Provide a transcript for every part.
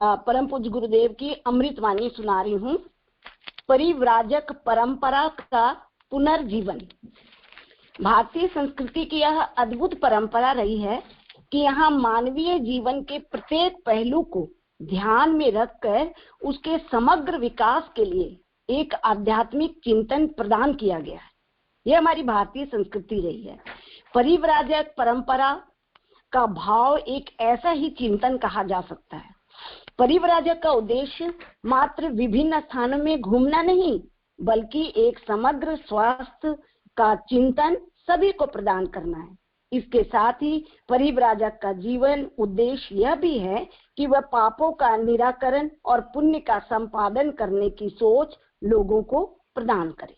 परम पूज्य गुरुदेव की अमृतवाणी सुना रही हूँ। परिव्राजक परंपरा का पुनर्जीवन। भारतीय संस्कृति की यह अद्भुत परंपरा रही है कि यहाँ मानवीय जीवन के प्रत्येक पहलू को ध्यान में रखकर उसके समग्र विकास के लिए एक आध्यात्मिक चिंतन प्रदान किया गया है। यह हमारी भारतीय संस्कृति रही है। परिव्राजक परंपरा का भाव एक ऐसा ही चिंतन कहा जा सकता है। परिव्राजक का उद्देश्य मात्र विभिन्न स्थानों में घूमना नहीं, बल्कि एक समग्र स्वास्थ्य का चिंतन सभी को प्रदान करना है। इसके साथ ही परिव्राजक का जीवन उद्देश्य यह भी है कि वह पापों का निराकरण और पुण्य का संपादन करने की सोच लोगों को प्रदान करे।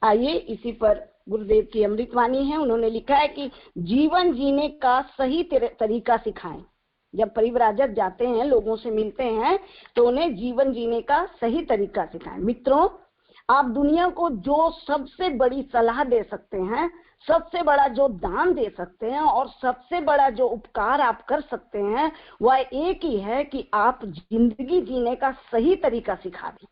आइए इसी पर गुरुदेव की अमृतवाणी है। उन्होंने लिखा है कि जीवन जीने का सही तरीका सिखाएं। जब परिव्राजक जाते हैं, लोगों से मिलते हैं, तो उन्हें जीवन जीने का सही तरीका सिखाएं। मित्रों, आप दुनिया को जो सबसे बड़ी सलाह दे सकते हैं, सबसे बड़ा जो दान दे सकते हैं और सबसे बड़ा जो उपकार आप कर सकते हैं, वह एक ही है कि आप जिंदगी जीने का सही तरीका सिखा दें।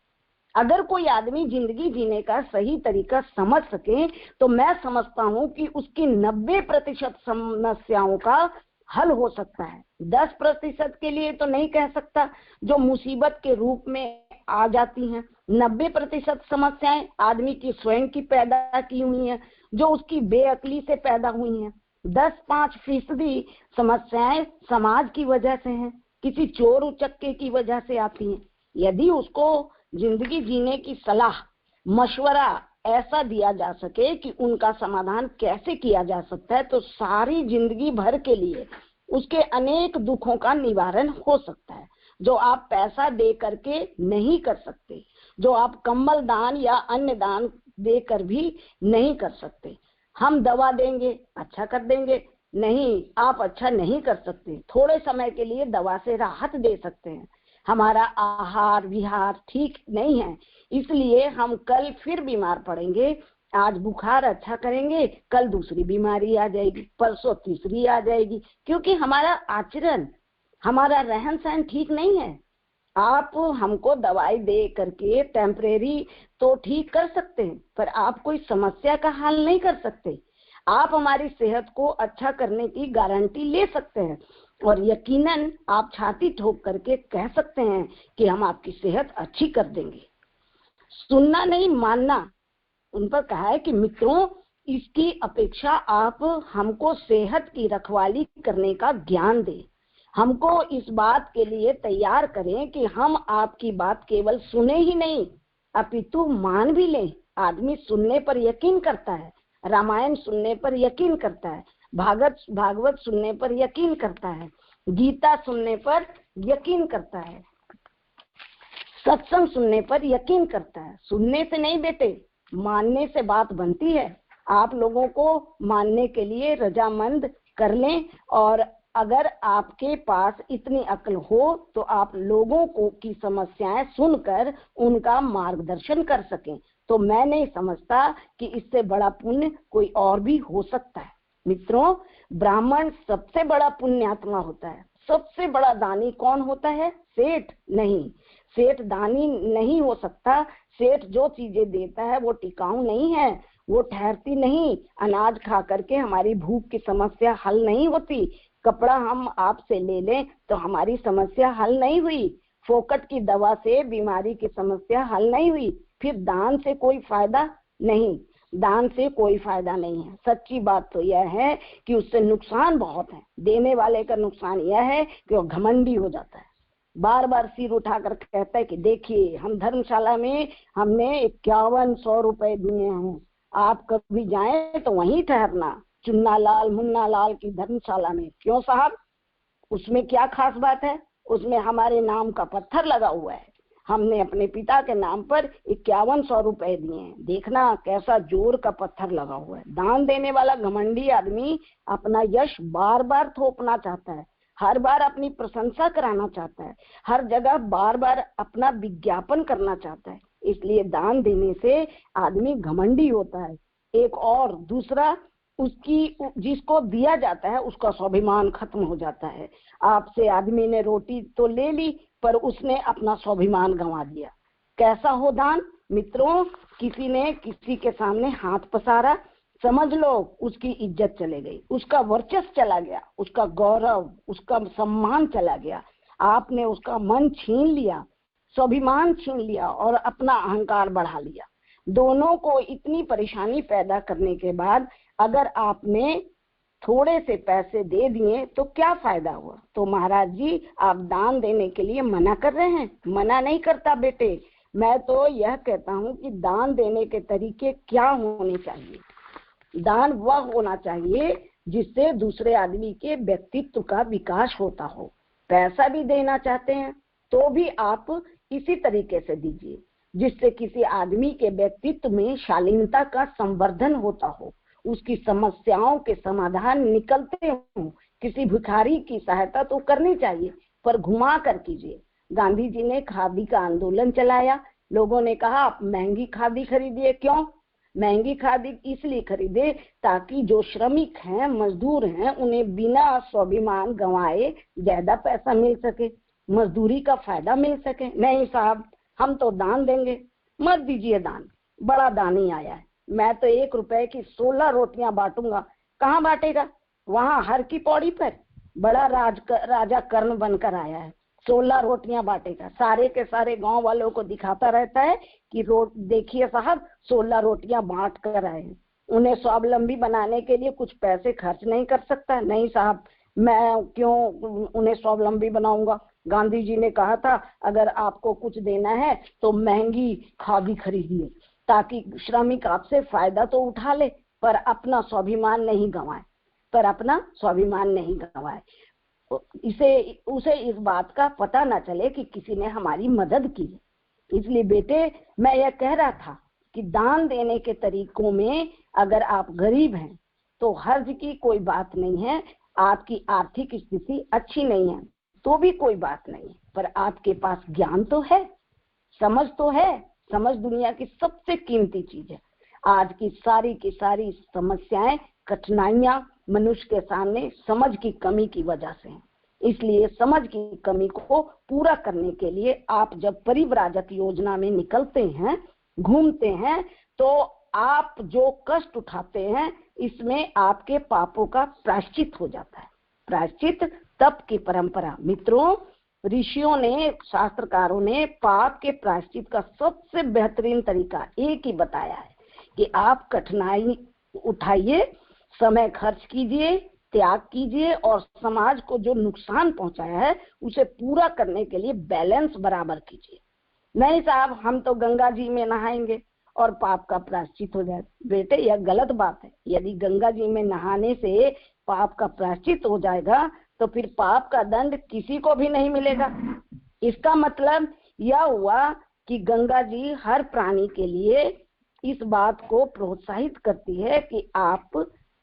अगर कोई आदमी जिंदगी जीने का सही तरीका समझ सके, तो मैं समझता हूं कि उसकी 90% समस्याओं का हल हो सकता है। 10% के लिए तो नहीं कह सकता, जो मुसीबत के रूप में आ जाती हैं। 90% समस्याएं आदमी की स्वयं की पैदा की हुई हैं, जो उसकी बेअक्ली से पैदा हुई हैं। 10-5% समस्याएं समाज की वजह से हैं, किसी चोर उचक्के की वजह से आती हैं। यदि उसको जिंदगी जीने की सलाह मशवरा ऐसा दिया जा सके कि उनका समाधान कैसे किया जा सकता है, तो सारी जिंदगी भर के लिए उसके अनेक दुखों का निवारण हो सकता है, जो आप पैसा दे करके नहीं कर सकते, जो आप कम्बल दान या अन्य दान देकर भी नहीं कर सकते। हम दवा देंगे, अच्छा कर देंगे, नहीं, आप अच्छा नहीं कर सकते। थोड़े समय के लिए दवा से राहत दे सकते हैं। हमारा आहार विहार ठीक नहीं है, इसलिए हम कल फिर बीमार पड़ेंगे। आज बुखार अच्छा करेंगे, कल दूसरी बीमारी आ जाएगी, परसों तीसरी आ जाएगी, क्योंकि हमारा आचरण, हमारा रहन सहन ठीक नहीं है। आप हमको दवाई दे करके टेम्परेरी तो ठीक कर सकते हैं, पर आप कोई समस्या का हल नहीं कर सकते। आप हमारी सेहत को अच्छा करने की गारंटी ले सकते हैं और यकीनन आप छाती ठोक करके कह सकते हैं कि हम आपकी सेहत अच्छी कर देंगे। सुनना नहीं, मानना। उन पर कहा है कि मित्रों, इसकी अपेक्षा आप हमको सेहत की रखवाली करने का ज्ञान दें। हमको इस बात के लिए तैयार करें कि हम आपकी बात केवल सुने ही नहीं, अपितु मान भी लें। आदमी सुनने पर यकीन करता है, रामायण सुनने पर यकीन करता है, भागवत सुनने पर यकीन करता है, गीता सुनने पर यकीन करता है, सत्संग सुनने पर यकीन करता है। सुनने से नहीं बेटे, मानने से बात बनती है। आप लोगों को मानने के लिए रजामंद कर लें, और अगर आपके पास इतनी अक्ल हो तो आप लोगों को की समस्याएं सुनकर उनका मार्गदर्शन कर सकें, तो मैं नहीं समझता कि इससे बड़ा पुण्य कोई और भी हो सकता है। मित्रों, ब्राह्मण सबसे बड़ा पुण्यात्मा होता है। सबसे बड़ा दानी कौन होता है? सेठ नहीं, सेठ दानी नहीं हो सकता। सेठ जो चीजें देता है वो टिकाऊ नहीं है, वो ठहरती नहीं। अनाज खा करके हमारी भूख की समस्या हल नहीं होती। कपड़ा हम आपसे ले लें तो हमारी समस्या हल नहीं हुई। फोकट की दवा से बीमारी की समस्या हल नहीं हुई। फिर दान से कोई फायदा नहीं, दान से कोई फायदा नहीं है। सच्ची बात तो यह है कि उससे नुकसान बहुत है। देने वाले का नुकसान यह है कि वो घमंडी हो जाता है, बार बार सिर उठाकर कहता है कि देखिए, हम धर्मशाला में हमने 5100 रुपए दिए हैं, आप कभी जाएं तो वहीं ठहरना, चुन्ना लाल मुन्ना लाल की धर्मशाला में। क्यों साहब, उसमें क्या खास बात है? उसमें हमारे नाम का पत्थर लगा हुआ है। हमने अपने पिता के नाम पर 5100 रुपए दिए हैं। देखना कैसा जोर का पत्थर लगा हुआ है। दान देने वाला घमंडी आदमी अपना यश बार बार थोपना चाहता है, हर बार अपनी प्रशंसा कराना चाहता है, हर जगह बार बार अपना विज्ञापन करना चाहता है। इसलिए दान देने से आदमी घमंडी होता है। एक और दूसरा, उसकी जिसको दिया जाता है उसका स्वाभिमान खत्म हो जाता है। आपसे आदमी ने रोटी तो ले ली पर उसने अपना स्वाभिमान गंवा दिया। कैसा हो दान मित्रों? किसी ने किसी के सामने हाथ पसारा, समझ लो उसकी इज्जत चली गई, उसका वर्चस्व चला गया, उसका गौरव, उसका सम्मान चला गया। आपने उसका मन छीन लिया, स्वाभिमान छीन लिया और अपना अहंकार बढ़ा लिया। दोनों को इतनी परेशानी पैदा करने के बाद अगर आपने थोड़े से पैसे दे दिए तो क्या फायदा हुआ? तो महाराज जी आप दान देने के लिए मना कर रहे हैं? मना नहीं करता बेटे, मैं तो यह कहता हूँ कि दान देने के तरीके क्या होने चाहिए। दान वह होना चाहिए जिससे दूसरे आदमी के व्यक्तित्व का विकास होता हो। पैसा भी देना चाहते हैं तो भी आप इसी तरीके से दीजिए जिससे किसी आदमी के व्यक्तित्व में शालीनता का संवर्धन होता हो, उसकी समस्याओं के समाधान निकलते हो। किसी भिखारी की सहायता तो करनी चाहिए पर घुमा कर कीजिए। गांधी जी ने खादी का आंदोलन चलाया, लोगों ने कहा आप महंगी खादी खरीदिए। क्यों महंगी खादी? इसलिए खरीदे ताकि जो श्रमिक हैं, मजदूर हैं, उन्हें बिना स्वाभिमान गंवाए ज्यादा पैसा मिल सके, मजदूरी का फायदा मिल सके। नहीं साहब हम तो दान देंगे। मत दीजिए दान, बड़ा दानी आया है, मैं तो 1 रुपए की 16 रोटियां बांटूंगा। कहाँ बांटेगा? वहां हर की पौड़ी पर बड़ा राजा कर्ण बनकर आया है, 16 रोटियां बांटेगा। सारे के सारे गांव वालों को दिखाता रहता है कि देखिए साहब 16 रोटियां बांट कर आए हैं। उन्हें स्वावलंबी बनाने के लिए कुछ पैसे खर्च नहीं कर सकता? नहीं साहब मैं क्यों उन्हें स्वावलंबी बनाऊंगा। गांधी जी ने कहा था अगर आपको कुछ देना है तो महंगी खादी खरीदिए ताकि श्रमिक आपसे फायदा तो उठा ले पर अपना स्वाभिमान नहीं गंवाए, उसे इस बात का पता ना चले कि किसी ने हमारी मदद की है। इसलिए बेटे मैं यह कह रहा था कि दान देने के तरीकों में अगर आप गरीब हैं तो हर्ज की कोई बात नहीं है। आपकी आर्थिक स्थिति अच्छी नहीं है तो भी कोई बात नहीं, पर आपके पास ज्ञान तो है, समझ तो है। समझ दुनिया की सबसे कीमती चीज है। आज की सारी समस्याएं, कठिनाइयां मनुष्य के सामने समझ की कमी की वजह से हैं। इसलिए समझ की कमी को पूरा करने के लिए आप जब परिव्राजक योजना में निकलते हैं, घूमते हैं, तो आप जो कष्ट उठाते हैं इसमें आपके पापों का प्रायश्चित हो जाता है। प्रायश्चित तप की परंपरा मित्रों, ऋषियों ने, शास्त्रकारों ने पाप के प्रायश्चित का सबसे बेहतरीन तरीका एक ही बताया है कि आप कठिनाई उठाइए, समय खर्च कीजिए, त्याग कीजिए और समाज को जो नुकसान पहुंचाया है उसे पूरा करने के लिए बैलेंस बराबर कीजिए। नहीं साहब हम तो गंगा जी में नहाएंगे और पाप का प्रायश्चित हो जाए। बेटे यह गलत बात है। यदि गंगा जी में नहाने से पाप का प्रायश्चित हो जाएगा तो फिर पाप का दंड किसी को भी नहीं मिलेगा। इसका मतलब यह हुआ कि गंगा जी हर प्राणी के लिए इस बात को प्रोत्साहित करती है कि आप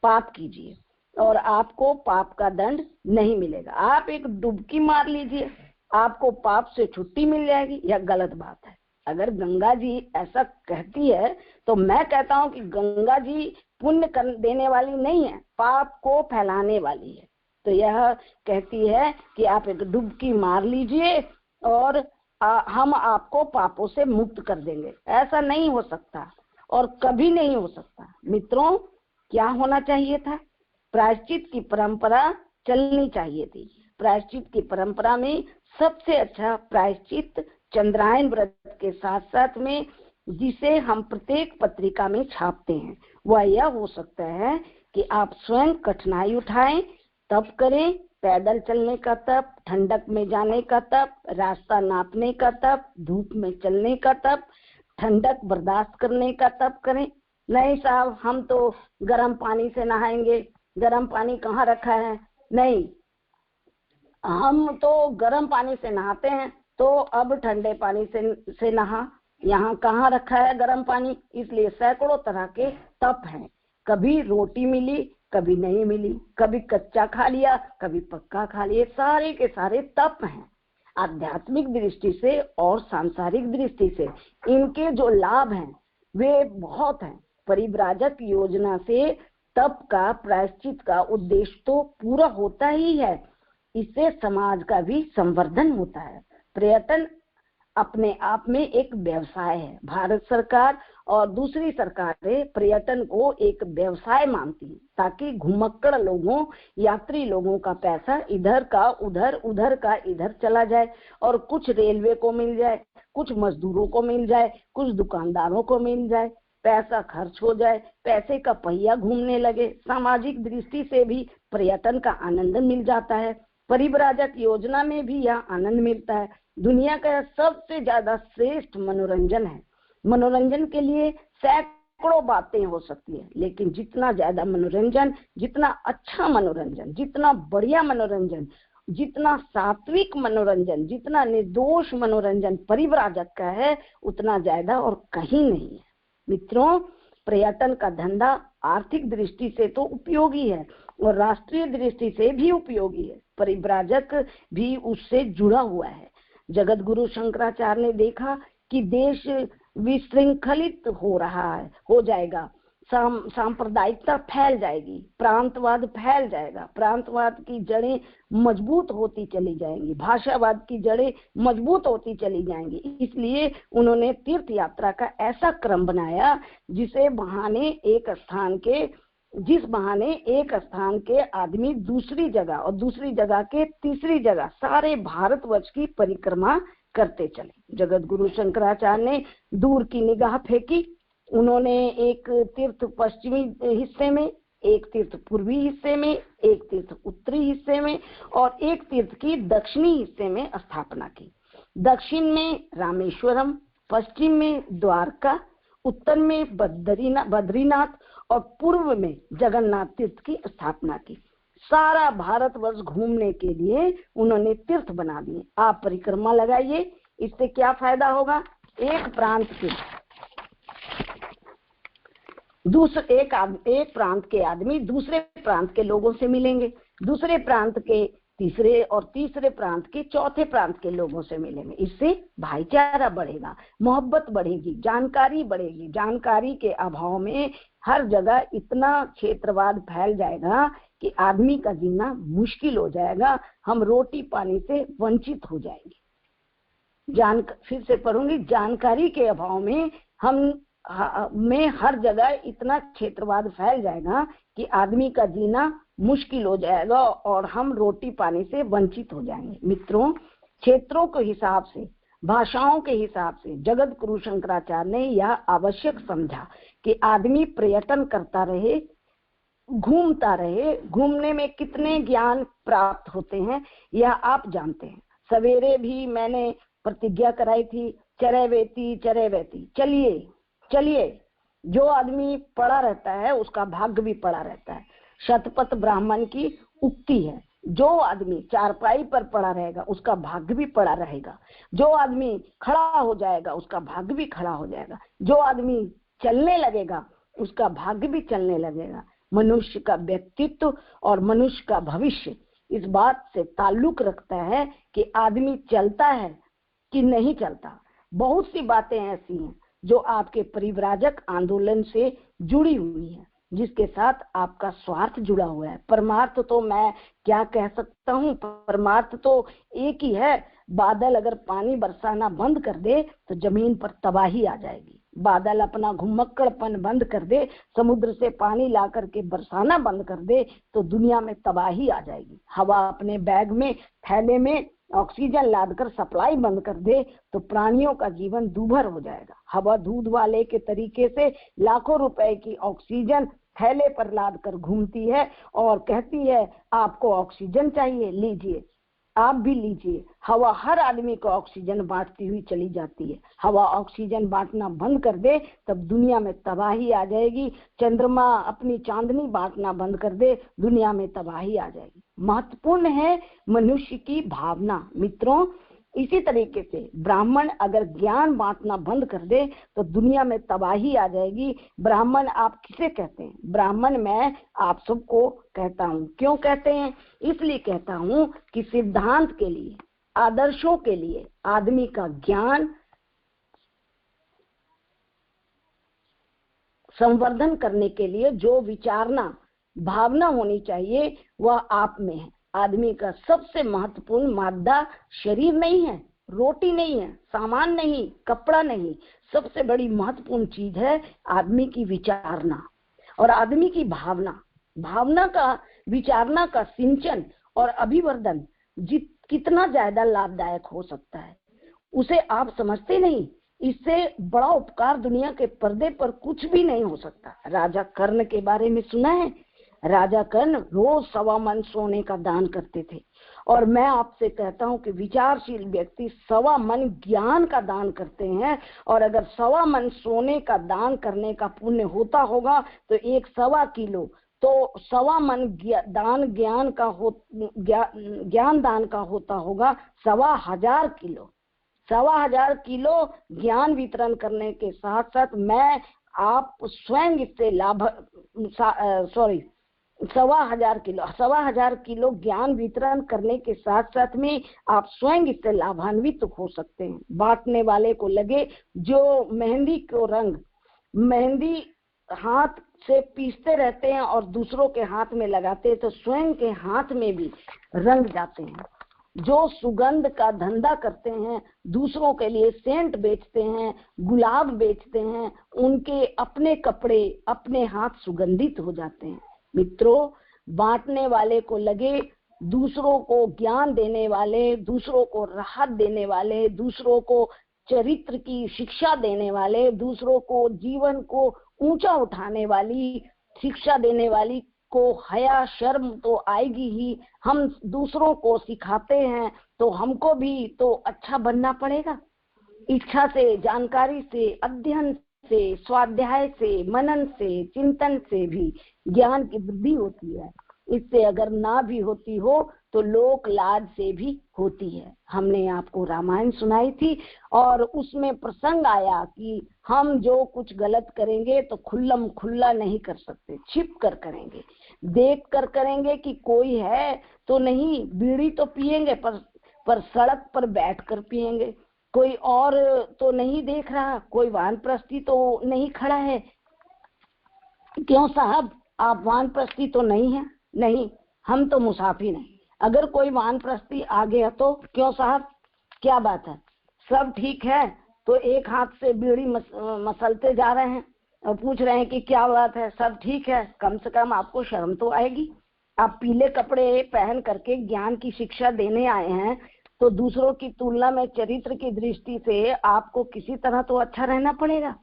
पाप कीजिए और आपको पाप का दंड नहीं मिलेगा। आप एक डुबकी मार लीजिए, आपको पाप से छुट्टी मिल जाएगी। यह गलत बात है। अगर गंगा जी ऐसा कहती है तो मैं कहता हूं कि गंगा जी पुण्य देने वाली नहीं है, पाप को फैलाने वाली है। तो यह कहती है कि आप एक डुबकी मार लीजिए और हम आपको पापों से मुक्त कर देंगे। ऐसा नहीं हो सकता और कभी नहीं हो सकता। मित्रों क्या होना चाहिए था? प्रायश्चित की परंपरा चलनी चाहिए थी। प्रायश्चित की परंपरा में सबसे अच्छा प्रायश्चित चंद्रायन व्रत के साथ साथ में जिसे हम प्रत्येक पत्रिका में छापते हैं वह यह हो सकता है कि आप स्वयं कठिनाई उठाएं, तप करें, पैदल चलने का तप, ठंडक में जाने का तप, रास्ता नापने का तप, धूप में चलने का तप, ठंडक बर्दाश्त करने का तप करें। नहीं साहब हम तो गर्म पानी से नहाएंगे। गर्म पानी कहाँ रखा है? नहीं, हम तो गर्म पानी से नहाते हैं तो अब ठंडे पानी से नहा। यहाँ कहाँ रखा है गर्म पानी? इसलिए सैकड़ों तरह के तप हैं। कभी रोटी मिली, कभी नहीं मिली, कभी कच्चा खा लिया, कभी पक्का खा लिया, सारे के सारे तप हैं। आध्यात्मिक दृष्टि से और सांसारिक दृष्टि से इनके जो लाभ हैं वे बहुत हैं। परिव्राजक योजना से तप का, प्रायश्चित का उद्देश्य तो पूरा होता ही है, इससे समाज का भी संवर्धन होता है। पर्यटन अपने आप में एक व्यवसाय है। भारत सरकार और दूसरी सरकारें पर्यटन को एक व्यवसाय मानती हैं, ताकि घुमक्कड़ लोगों, यात्री लोगों का पैसा इधर का उधर, उधर का इधर चला जाए और कुछ रेलवे को मिल जाए, कुछ मजदूरों को मिल जाए, कुछ दुकानदारों को मिल जाए, पैसा खर्च हो जाए, पैसे का पहिया घूमने लगे। सामाजिक दृष्टि से भी पर्यटन का आनंद मिल जाता है। परिव्राजक योजना में भी यह आनंद मिलता है। दुनिया का सबसे ज्यादा श्रेष्ठ मनोरंजन है। मनोरंजन के लिए सैकड़ों बातें हो सकती है, लेकिन जितना ज्यादा मनोरंजन, जितना अच्छा मनोरंजन, जितना बढ़िया मनोरंजन, जितना सात्विक मनोरंजन, जितना निर्दोष मनोरंजन परिव्राजक का है, उतना ज्यादा और कहीं नहीं है। मित्रों, पर्यटन का धंधा आर्थिक दृष्टि से तो उपयोगी है और राष्ट्रीय दृष्टि से भी उपयोगी है। परिव्राजक भी उससे जुड़ा हुआ है। जगत गुरु शंकराचार्य ने देखा कि देश विशृंखलित हो रहा है, हो जाएगा, सांप्रदायिकता फैल जाएगी, प्रांतवाद फैल जाएगा, प्रांतवाद की जड़ें मजबूत होती चली जाएंगी, भाषावाद की जड़ें मजबूत होती चली जाएंगी। इसलिए उन्होंने तीर्थ यात्रा का ऐसा क्रम बनाया जिस बहाने एक स्थान के आदमी दूसरी जगह और दूसरी जगह के तीसरी जगह सारे भारतवर्ष की परिक्रमा करते चले। जगत गुरु शंकराचार्य ने दूर की निगाह फेंकी। उन्होंने एक तीर्थ पश्चिमी हिस्से में, एक तीर्थ पूर्वी हिस्से में, एक तीर्थ उत्तरी हिस्से में और एक तीर्थ की दक्षिणी हिस्से में स्थापना की। दक्षिण में रामेश्वरम, पश्चिम में द्वारका, उत्तर में बद्रीनाथ और पूर्व में जगन्नाथ तीर्थ की स्थापना की। सारा भारतवर्ष घूमने के लिए उन्होंने तीर्थ बना दिए। आप परिक्रमा लगाइए, इससे क्या फायदा होगा? एक प्रांत के आदमी दूसरे प्रांत के लोगों से मिलेंगे, दूसरे प्रांत के तीसरे और तीसरे प्रांत के चौथे प्रांत के लोगों से मिलेंगे। इससे भाईचारा बढ़ेगा, मोहब्बत बढ़ेगी, जानकारी बढ़ेगी। जानकारी के अभाव में हर जगह इतना क्षेत्रवाद फैल जाएगा कि आदमी का जीना मुश्किल हो जाएगा। हम रोटी पानी से वंचित हो जाएंगे। फिर से पढ़ूंगी, जानकारी के अभाव में हर जगह इतना क्षेत्रवाद फैल जाएगा कि आदमी का जीना मुश्किल हो जाएगा और हम रोटी पानी से वंचित हो जाएंगे। मित्रों, क्षेत्रों के हिसाब से, भाषाओं के हिसाब से जगत गुरु शंकराचार्य ने यह आवश्यक समझा कि आदमी पर्यटन करता रहे, घूमता रहे। घूमने में कितने ज्ञान प्राप्त होते हैं यह आप जानते हैं। सवेरे भी मैंने प्रतिज्ञा कराई थी, चरैवेति चरैवेति, चलिए। जो आदमी पड़ा रहता है उसका भाग्य भी पड़ा रहता है। शतपथ ब्राह्मण की उक्ति है, जो आदमी चारपाई पर पड़ा रहेगा उसका भाग्य भी पड़ा रहेगा। जो आदमी खड़ा हो जाएगा उसका भाग्य भी खड़ा हो जाएगा। जो आदमी चलने लगेगा उसका भाग्य भी चलने लगेगा। मनुष्य का व्यक्तित्व और मनुष्य का भविष्य इस बात से ताल्लुक रखता है कि आदमी चलता है कि नहीं चलता। बहुत सी बातें ऐसी हैं जो आपके परिव्राजक आंदोलन से जुड़ी हुई है, जिसके साथ आपका स्वार्थ जुड़ा हुआ है। परमार्थ तो मैं क्या कह सकता हूँ, परमार्थ तो एक ही है। बादल अगर पानी बरसाना बंद कर दे तो जमीन पर तबाही आ जाएगी। बादल अपना घुमक्कड़पन बंद कर दे, समुद्र से पानी ला करके बरसाना बंद कर दे तो दुनिया में तबाही आ जाएगी। हवा अपने बैग में, थैले में ऑक्सीजन लादकर सप्लाई बंद कर दे तो प्राणियों का जीवन दूभर हो जाएगा। हवा दूध वाले के तरीके से लाखों रुपए की ऑक्सीजन थैले पर लाद कर घूमती है और कहती है आपको ऑक्सीजन चाहिए, लीजिए, आप भी लीजिए। हवा हर आदमी को ऑक्सीजन बांटती हुई चली जाती है। हवा ऑक्सीजन बांटना बंद कर दे तब दुनिया में तबाही आ जाएगी। चंद्रमा अपनी चांदनी बांटना बंद कर दे, दुनिया में तबाही आ जाएगी। महत्वपूर्ण है मनुष्य की भावना। मित्रों, इसी तरीके से ब्राह्मण अगर ज्ञान बांटना बंद कर दे तो दुनिया में तबाही आ जाएगी। ब्राह्मण आप किसे कहते हैं? ब्राह्मण मैं आप सबको कहता हूँ। क्यों कहते हैं? इसलिए कहता हूँ कि सिद्धांत के लिए, आदर्शों के लिए आदमी का ज्ञान संवर्धन करने के लिए जो विचारना भावना होनी चाहिए, वह आप में है। आदमी का सबसे महत्वपूर्ण मादा शरीर नहीं है, रोटी नहीं है, सामान नहीं, कपड़ा नहीं, सबसे बड़ी महत्वपूर्ण चीज है आदमी की विचारना और आदमी की भावना। भावना का, विचारना का सिंचन और अभिवर्धन कितना ज्यादा लाभदायक हो सकता है, उसे आप समझते नहीं। इससे बड़ा उपकार दुनिया के पर्दे पर कुछ भी नहीं हो सकता। राजा कर्ण के बारे में सुना है? राजा कर्ण रोज 1.25 मन सोने का दान करते थे, और मैं आपसे कहता हूं कि विचारशील व्यक्ति 1.25 मन ज्ञान का दान करते हैं। और अगर 1.25 मन सोने का दान करने का पुण्य होता होगा तो 1.25 किलो, तो 1.25 मन दान ज्ञान का ज्ञान दान का होता होगा 1.25 किलो। 1.25 किलो ज्ञान वितरण करने के साथ साथ मैं आप स्वयं इससे लाभ 1.25 किलो ज्ञान वितरण करने के साथ साथ में आप स्वयं इससे लाभान्वित हो सकते हैं। बांटने वाले को लगे, जो मेहंदी को रंग मेहंदी हाथ से पीसते रहते हैं और दूसरों के हाथ में लगाते हैं तो स्वयं के हाथ में भी रंग जाते हैं। जो सुगंध का धंधा करते हैं, दूसरों के लिए सेंट बेचते हैं, गुलाब बेचते हैं, उनके अपने कपड़े, अपने हाथ सुगंधित हो जाते हैं। मित्रों, बांटने वाले को लगे, दूसरों को ज्ञान देने वाले, दूसरों को राहत देने वाले, दूसरों को चरित्र की शिक्षा देने वाले, दूसरों को जीवन को ऊंचा उठाने वाली शिक्षा देने वाली को हया शर्म तो आएगी ही। हम दूसरों को सिखाते हैं तो हमको भी तो अच्छा बनना पड़ेगा। इच्छा से, जानकारी से, अध्ययन से, स्वाध्याय से, मनन से, चिंतन से भी ज्ञान की वृद्धि होती है। इससे अगर ना भी होती हो तो लोक लाज से भी होती है। हमने आपको रामायण सुनाई थी और उसमें प्रसंग आया कि हम जो कुछ गलत करेंगे तो खुल्लम खुल्ला नहीं कर सकते, छिप कर करेंगे, देख कर करेंगे कि कोई है तो नहीं। बीड़ी तो पिएंगे पर सड़क पर बैठ कर पिएंगे, कोई और तो नहीं देख रहा, कोई वानप्रस्थी तो नहीं खड़ा है। क्यों साहब, आप वानप्रस्थी तो नहीं है? नहीं, हम तो मुसाफिर हैं। अगर कोई वानप्रस्थी आ गया तो क्यों साहब, क्या बात है, सब ठीक है? तो एक हाथ से बीड़ी मसलते जा रहे हैं और पूछ रहे हैं कि क्या बात है, सब ठीक है? कम से कम आपको शर्म तो आएगी। आप पीले कपड़े पहन करके ज्ञान की शिक्षा देने आए हैं तो दूसरों की तुलना में चरित्र की दृष्टि से आपको किसी तरह तो अच्छा रहना पड़ेगा।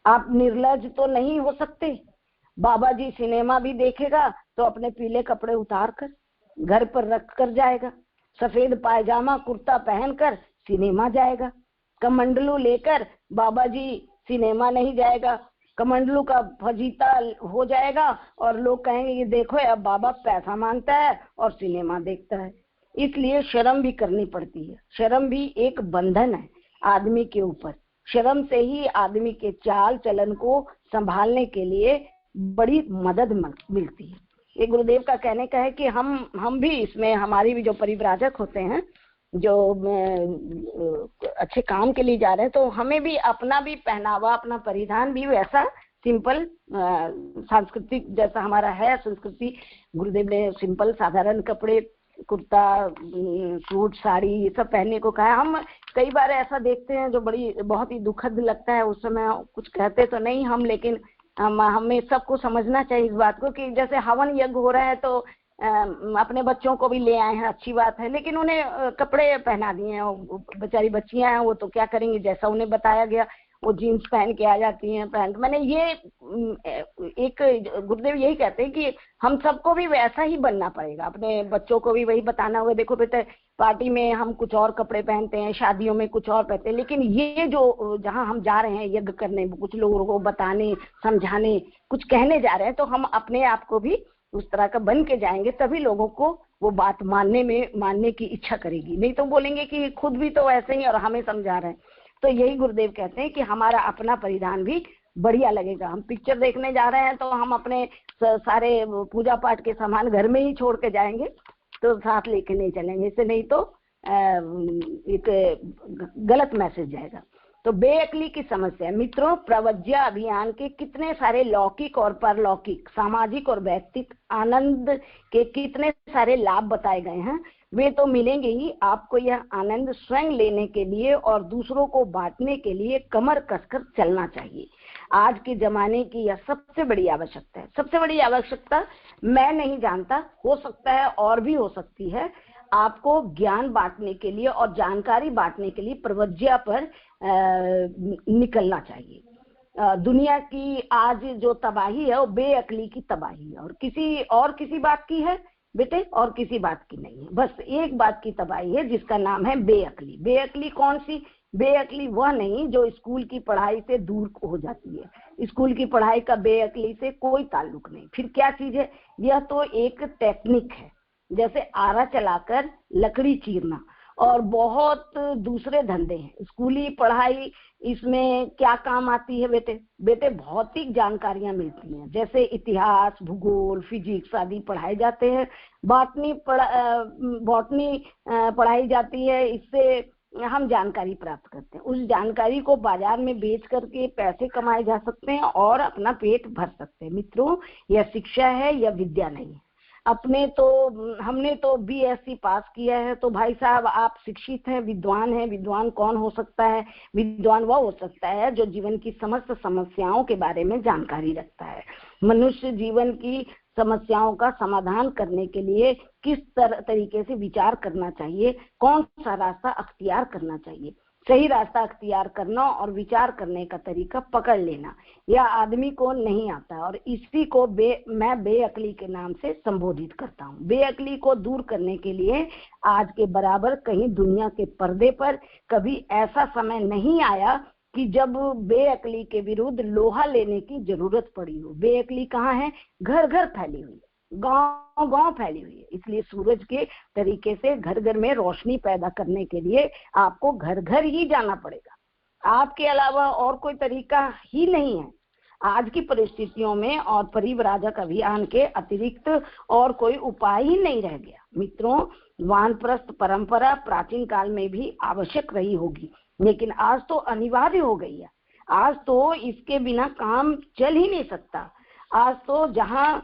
आप निर्लज तो नहीं हो सकते। बाबा जी सिनेमा भी देखेगा तो अपने पीले कपड़े उतार कर घर पर रख कर जाएगा, सफेद पायजामा कुर्ता पहनकर सिनेमा जाएगा। कमंडलू लेकर बाबा जी सिनेमा नहीं जाएगा, कमंडलू का फजीता हो जाएगा और लोग कहेंगे ये देखो अब बाबा पैसा मांगता है और सिनेमा देखता है। इसलिए शर्म भी करनी पड़ती है। शर्म भी एक बंधन है आदमी के ऊपर। शर्म से ही आदमी के चाल चलन को संभालने के लिए बड़ी मदद मिलती है। ये गुरुदेव का कहने का है कि हम भी इसमें, हमारी भी जो परिव्राजक होते हैं, जो अच्छे काम के लिए जा रहे हैं, तो हमें भी अपना भी पहनावा, अपना परिधान भी वैसा सिंपल सांस्कृतिक जैसा हमारा है संस्कृति, गुरुदेव ने सिंपल साधारण कपड़े, कुर्ता, सूट, साड़ी ये सब पहनने को कहा है। हम कई बार ऐसा देखते हैं जो बहुत ही दुखद लगता है। उस समय कुछ कहते तो नहीं हम, लेकिन हमें सबको समझना चाहिए इस बात को कि जैसे हवन यज्ञ हो रहा है तो अपने बच्चों को भी ले आए हैं, अच्छी बात है, लेकिन उन्हें कपड़े पहना दिए हैं। बेचारी बच्चियां हैं, वो तो क्या करेंगी, जैसा उन्हें बताया गया वो जीन्स पहन के आ जाती हैं, पैंट। मैंने ये एक गुरुदेव यही कहते हैं कि हम सबको भी वैसा ही बनना पड़ेगा, अपने बच्चों को भी वही बताना होगा। देखो बेटा, पार्टी में हम कुछ और कपड़े पहनते हैं, शादियों में कुछ और पहनते हैं, लेकिन ये जो जहाँ हम जा रहे हैं यज्ञ करने, कुछ लोगों को बताने, समझाने, कुछ कहने जा रहे हैं, तो हम अपने आप को भी उस तरह का बन के जाएंगे, तभी लोगों को वो बात मानने की इच्छा करेगी। नहीं तो बोलेंगे कि खुद भी तो ऐसे ही और हमें समझा रहे हैं। तो यही गुरुदेव कहते हैं कि हमारा अपना परिधान भी बढ़िया लगेगा। हम पिक्चर देखने जा रहे हैं तो हम अपने सारे पूजा पाठ के सामान घर में ही छोड़ के जाएंगे, तो साथ लेके नहीं चलेंगे, इससे नहीं तो एक गलत मैसेज जाएगा। तो बेअक्ली की समस्या। मित्रों, प्रवज्या अभियान के कितने सारे लौकिक और परलौकिक, सामाजिक और व्यक्तिक आनंद के कितने सारे लाभ बताए गए हैं, वे तो मिलेंगे ही। आपको यह आनंद स्वयं लेने के लिए और दूसरों को बांटने के लिए कमर कसकर चलना चाहिए। आज के जमाने की यह सबसे बड़ी आवश्यकता है। सबसे बड़ी आवश्यकता मैं नहीं जानता, हो सकता है और भी हो सकती है। आपको ज्ञान बांटने के लिए और जानकारी बांटने के लिए प्रवज्या पर निकलना चाहिए। दुनिया की आज जो तबाही है वो बेअक्ली की तबाही है, और किसी बात की है बेटे, और किसी बात की नहीं है। बस एक बात की तबाही है जिसका नाम है बेअक्ली। बेअक्ली कौन सी? बेअक्ली वह नहीं जो स्कूल की पढ़ाई से दूर हो जाती है। स्कूल की पढ़ाई का बेअक्ली से कोई ताल्लुक नहीं। फिर क्या चीज है? यह तो एक टेक्निक है, जैसे आरा चलाकर लकड़ी चीरना, और बहुत दूसरे धंधे हैं। स्कूली पढ़ाई इसमें क्या काम आती है बेटे? भौतिक जानकारियां मिलती हैं, जैसे इतिहास, भूगोल, फिजिक्स आदि पढ़ाए जाते हैं। बॉटनी पढ़ाई जाती है। इससे हम जानकारी प्राप्त करते हैं। उस जानकारी को बाजार में बेच करके पैसे कमाए जा सकते हैं और अपना पेट भर सकते हैं। मित्रों, यह शिक्षा है, यह विद्या नहीं है। हमने तो बीएससी पास किया है, तो भाई साहब आप शिक्षित हैं, विद्वान हैं। विद्वान कौन हो सकता है? विद्वान वह हो सकता है जो जीवन की समस्त समस्याओं के बारे में जानकारी रखता है। मनुष्य जीवन की समस्याओं का समाधान करने के लिए किस तरीके से विचार करना चाहिए, कौन सा रास्ता अख्तियार करना चाहिए, सही रास्ता अख्तियार करना और विचार करने का तरीका पकड़ लेना, यह आदमी को नहीं आता। और इसी को मैं बेअक्ली के नाम से संबोधित करता हूँ। बेअक्ली को दूर करने के लिए आज के बराबर कहीं दुनिया के पर्दे पर कभी ऐसा समय नहीं आया कि जब बेअक्ली के विरुद्ध लोहा लेने की जरूरत पड़ी हो। बेअक्ली कहाँ है? घर घर फैली हुई, गांव गांव फैली हुई है। इसलिए सूरज के तरीके से घर घर में रोशनी पैदा करने के लिए आपको घर घर ही जाना पड़ेगा। आपके अलावा और कोई तरीका ही नहीं है आज की परिस्थितियों में, और परिव्राजक अभियान के अतिरिक्त और कोई उपाय ही नहीं रह गया। मित्रों, वानप्रस्थ परंपरा प्राचीन काल में भी आवश्यक रही होगी, लेकिन आज तो अनिवार्य हो गई है। आज तो इसके बिना काम चल ही नहीं सकता। आज तो जहाँ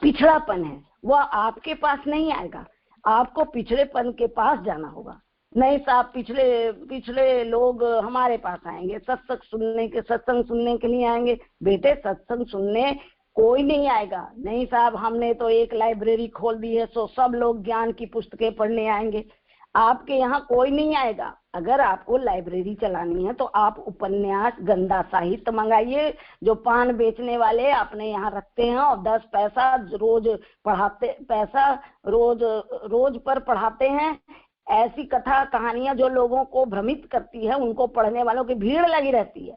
पिछड़ापन है वह आपके पास नहीं आएगा, आपको पिछड़ेपन के पास जाना होगा। नहीं साहब, पिछले लोग हमारे पास आएंगे, सत्संग सुनने के लिए आएंगे। बेटे, सत्संग सुनने कोई नहीं आएगा। नहीं साहब, हमने तो एक लाइब्रेरी खोल दी है, सो सब लोग ज्ञान की पुस्तकें पढ़ने आएंगे। आपके यहाँ कोई नहीं आएगा। अगर आपको लाइब्रेरी चलानी है तो आप उपन्यास, गंदा साहित्य मंगाइए जो पान बेचने वाले अपने यहाँ रखते हैं, और 10 पैसा रोज पर पढ़ाते हैं। ऐसी कथा कहानियां जो लोगों को भ्रमित करती है, उनको पढ़ने वालों की भीड़ लगी रहती है।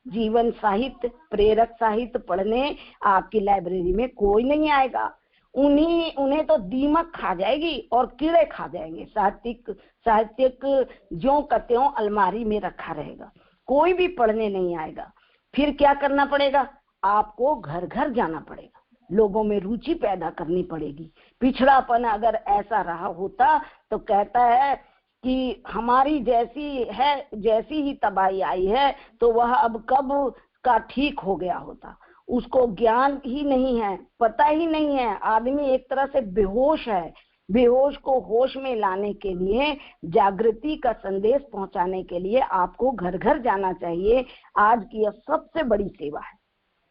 जीवन साहित्य, प्रेरक साहित्य पढ़ने आपकी लाइब्रेरी में कोई नहीं आएगा। उन्हें तो दीमक खा जाएगी और कीड़े खा जाएंगे। साहित्यिक ज्यों का त्यों अलमारी में रखा रहेगा, कोई भी पढ़ने नहीं आएगा। फिर क्या करना पड़ेगा? आपको घर घर जाना पड़ेगा, लोगों में रुचि पैदा करनी पड़ेगी। पिछड़ापन अगर ऐसा रहा होता तो कहता है कि हमारी जैसी ही तबाही आई है, तो वह अब कब का ठीक हो गया होता। उसको ज्ञान ही नहीं है, पता ही नहीं है। आदमी एक तरह से बेहोश है। बेहोश को होश में लाने के लिए, जागृति का संदेश पहुंचाने के लिए आपको घर घर जाना चाहिए। आज की यह सबसे बड़ी सेवा है।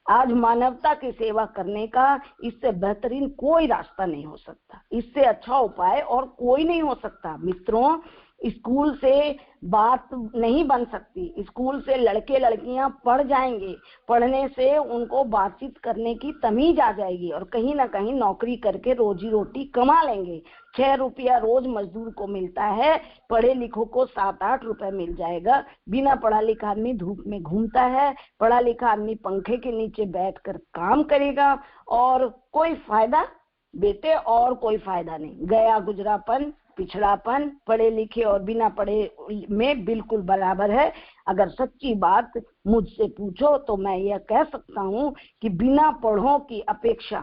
आज मानवता की सेवा करने का इससे बेहतरीन कोई रास्ता नहीं हो सकता, इससे अच्छा उपाय और कोई नहीं हो सकता। मित्रों, स्कूल से बात नहीं बन सकती। स्कूल से लड़के लड़कियां पढ़ जाएंगे, पढ़ने से उनको बातचीत करने की तमीज आ जाएगी और कहीं ना कहीं नौकरी करके रोजी रोटी कमा लेंगे। 6 रुपया रोज मजदूर को मिलता है, पढ़े लिखों को 7-8 रुपए मिल जाएगा। बिना पढ़ा लिखा आदमी धूप में घूमता है, पढ़ा लिखा आदमी पंखे के नीचे बैठकर काम करेगा। और कोई फायदा बेटे, और कोई फायदा नहीं। गया गुजरापन, पिछड़ापन पढ़े लिखे और बिना पढ़े में बिल्कुल बराबर है। अगर सच्ची बात मुझसे पूछो तो मैं यह कह सकता हूँ कि बिना पढ़ों की अपेक्षा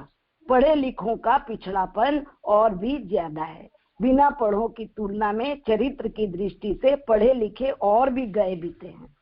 पढ़े लिखों का पिछड़ापन और भी ज्यादा है। बिना पढ़ों की तुलना में चरित्र की दृष्टि से पढ़े लिखे और भी गए बीते हैं।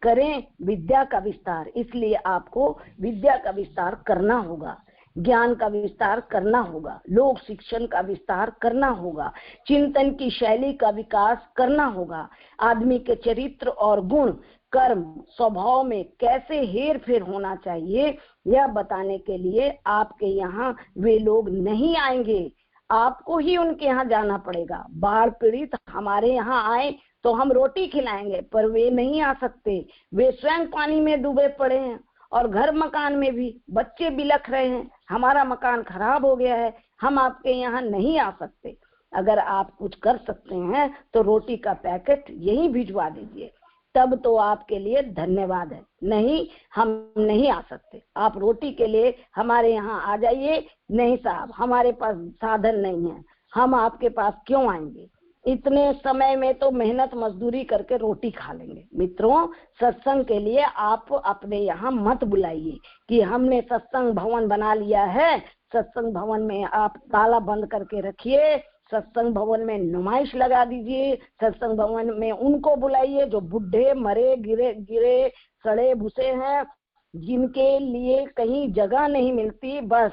करें विद्या का विस्तार, इसलिए आपको विद्या का विस्तार करना होगा, ज्ञान का विस्तार करना होगा, लोक शिक्षण का विस्तार करना होगा, चिंतन की शैली का विकास करना होगा। आदमी के चरित्र और गुण, कर्म, स्वभाव में कैसे हेर फेर होना चाहिए, यह बताने के लिए आपके यहाँ वे लोग नहीं आएंगे, आपको ही उनके यहाँ जाना पड़ेगा। बाढ़ पीड़ित हमारे यहाँ आए तो हम रोटी खिलाएंगे, पर वे नहीं आ सकते, वे स्वयं पानी में डूबे पड़े हैं। और घर मकान में भी बच्चे बिलख रहे हैं, हमारा मकान खराब हो गया है, हम आपके यहाँ नहीं आ सकते। अगर आप कुछ कर सकते हैं तो रोटी का पैकेट यहीं भिजवा दीजिए, तब तो आपके लिए धन्यवाद है। नहीं, हम नहीं आ सकते, आप रोटी के लिए हमारे यहाँ आ जाइए। नहीं साहब, हमारे पास साधन नहीं है, हम आपके पास क्यों आएंगे, इतने समय में तो मेहनत मजदूरी करके रोटी खा लेंगे। मित्रों, सत्संग के लिए आप अपने यहाँ मत बुलाइए कि हमने सत्संग भवन बना लिया है, सत्संग भवन में आप ताला बंद करके रखिए, सत्संग भवन में नुमाइश लगा दीजिए, सत्संग भवन में उनको बुलाइए जो बुढ़े मरे गिरे सड़े भूसे हैं, जिनके लिए कहीं जगह नहीं मिलती, बस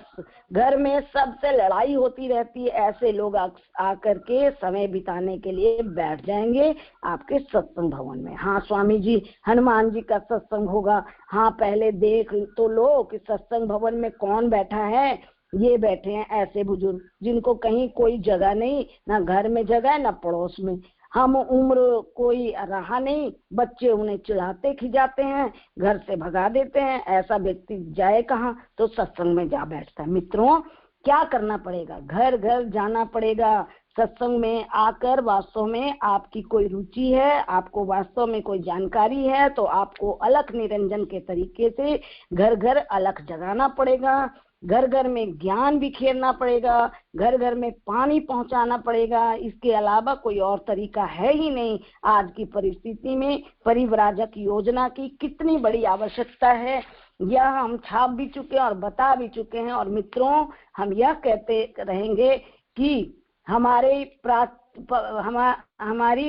घर में सबसे लड़ाई होती रहती है। ऐसे लोग आकर के समय बिताने के लिए बैठ जाएंगे आपके सत्संग भवन में। हाँ स्वामी जी, हनुमान जी का सत्संग होगा, हाँ पहले देख तो लो कि सत्संग भवन में कौन बैठा है। ये बैठे हैं ऐसे बुजुर्ग जिनको कहीं कोई जगह नहीं, ना घर में जगह ना पड़ोस में। हम उम्र कोई रहा नहीं, बच्चे उन्हें चिढ़ाते खिजाते हैं, घर से भगा देते हैं, ऐसा व्यक्ति जाए कहाँ, तो सत्संग में जा बैठता है। मित्रों, क्या करना पड़ेगा, घर घर जाना पड़ेगा। सत्संग में आकर वास्तव में आपकी कोई रुचि है, आपको वास्तव में कोई जानकारी है, तो आपको अलख निरंजन के तरीके से घर घर अलख जगाना पड़ेगा, घर घर में ज्ञान बिखेरना पड़ेगा, घर घर में पानी पहुंचाना पड़ेगा। इसके अलावा कोई और तरीका है ही नहीं। आज की परिस्थिति में परिव्राजक योजना की कितनी बड़ी आवश्यकता है, यह हम छाप भी चुके हैं और बता भी चुके हैं। और मित्रों, हम यह कहते रहेंगे कि हमारी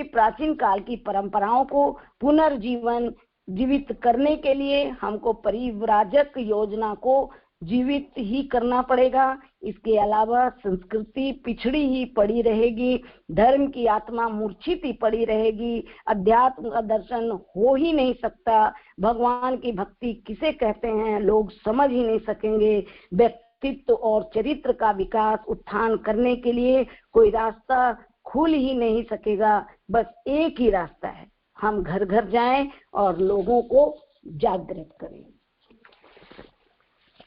प्राचीन काल की परंपराओं को जीवित करने के लिए हमको परिव्राजक योजना को जीवित ही करना पड़ेगा। इसके अलावा संस्कृति पिछड़ी ही पड़ी रहेगी, धर्म की आत्मा मूर्छित ही पड़ी रहेगी, अध्यात्म का दर्शन हो ही नहीं सकता। भगवान की भक्ति किसे कहते हैं लोग समझ ही नहीं सकेंगे। व्यक्तित्व और चरित्र का विकास उत्थान करने के लिए कोई रास्ता खुल ही नहीं सकेगा। बस एक ही रास्ता है, हम घर घर जाएं और लोगों को जागृत करें।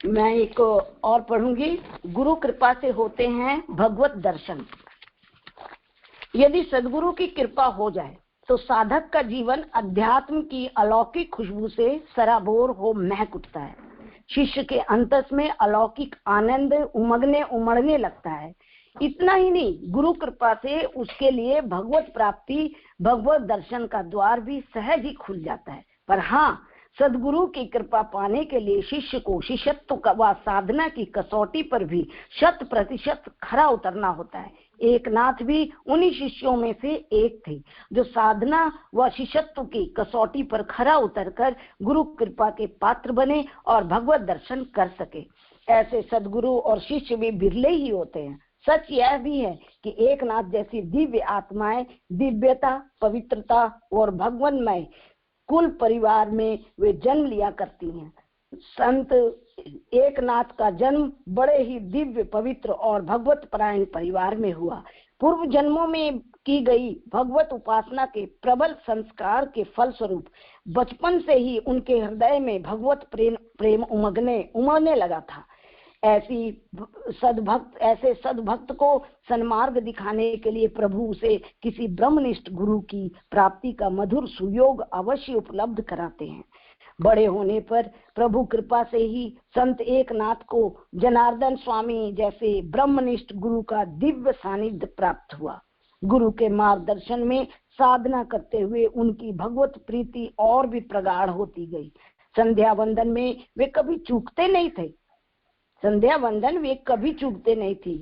मैं एक और पढ़ूंगी। गुरु कृपा से होते हैं भगवत दर्शन। यदि सद्गुरु की कृपा हो जाए तो साधक का जीवन अध्यात्म की अलौकिक खुशबू से सराबोर हो महक उठता है। शिष्य के अंतस में अलौकिक आनंद उमड़ने लगता है। इतना ही नहीं, गुरु कृपा से उसके लिए भगवत प्राप्ति, भगवत दर्शन का द्वार भी सहज ही खुल जाता है। पर हाँ, सद्गुरु की कृपा पाने के लिए शिष्य को शिष्यत्व व साधना की कसौटी पर भी 100% खरा उतरना होता है। एकनाथ भी उन्हीं शिष्यों में से एक थे जो साधना व शिष्यत्व की कसौटी पर खरा उतरकर गुरु कृपा के पात्र बने और भगवत दर्शन कर सके। ऐसे सद्गुरु और शिष्य भी बिरले ही होते हैं। सच यह भी है कि एकनाथ जैसी दिव्य आत्माएं दिव्यता, पवित्रता और भगवानमय कुल परिवार में वे जन्म लिया करती हैं। संत एकनाथ का जन्म बड़े ही दिव्य, पवित्र और भगवत परायण परिवार में हुआ। पूर्व जन्मों में की गई भगवत उपासना के प्रबल संस्कार के फलस्वरूप बचपन से ही उनके हृदय में भगवत प्रेम उमड़ने लगा था। ऐसे सद्भक्त को सन्मार्ग दिखाने के लिए प्रभु से किसी ब्रह्मनिष्ठ गुरु की प्राप्ति का मधुर सुयोग अवश्य उपलब्ध कराते हैं। बड़े होने पर प्रभु कृपा से ही संत एकनाथ को जनार्दन स्वामी जैसे ब्रह्मनिष्ठ गुरु का दिव्य सानिध्य प्राप्त हुआ। गुरु के मार्गदर्शन में साधना करते हुए उनकी भगवत प्रीति और भी प्रगाढ़ होती गई। संध्या वंदन में वे कभी चूकते नहीं थे।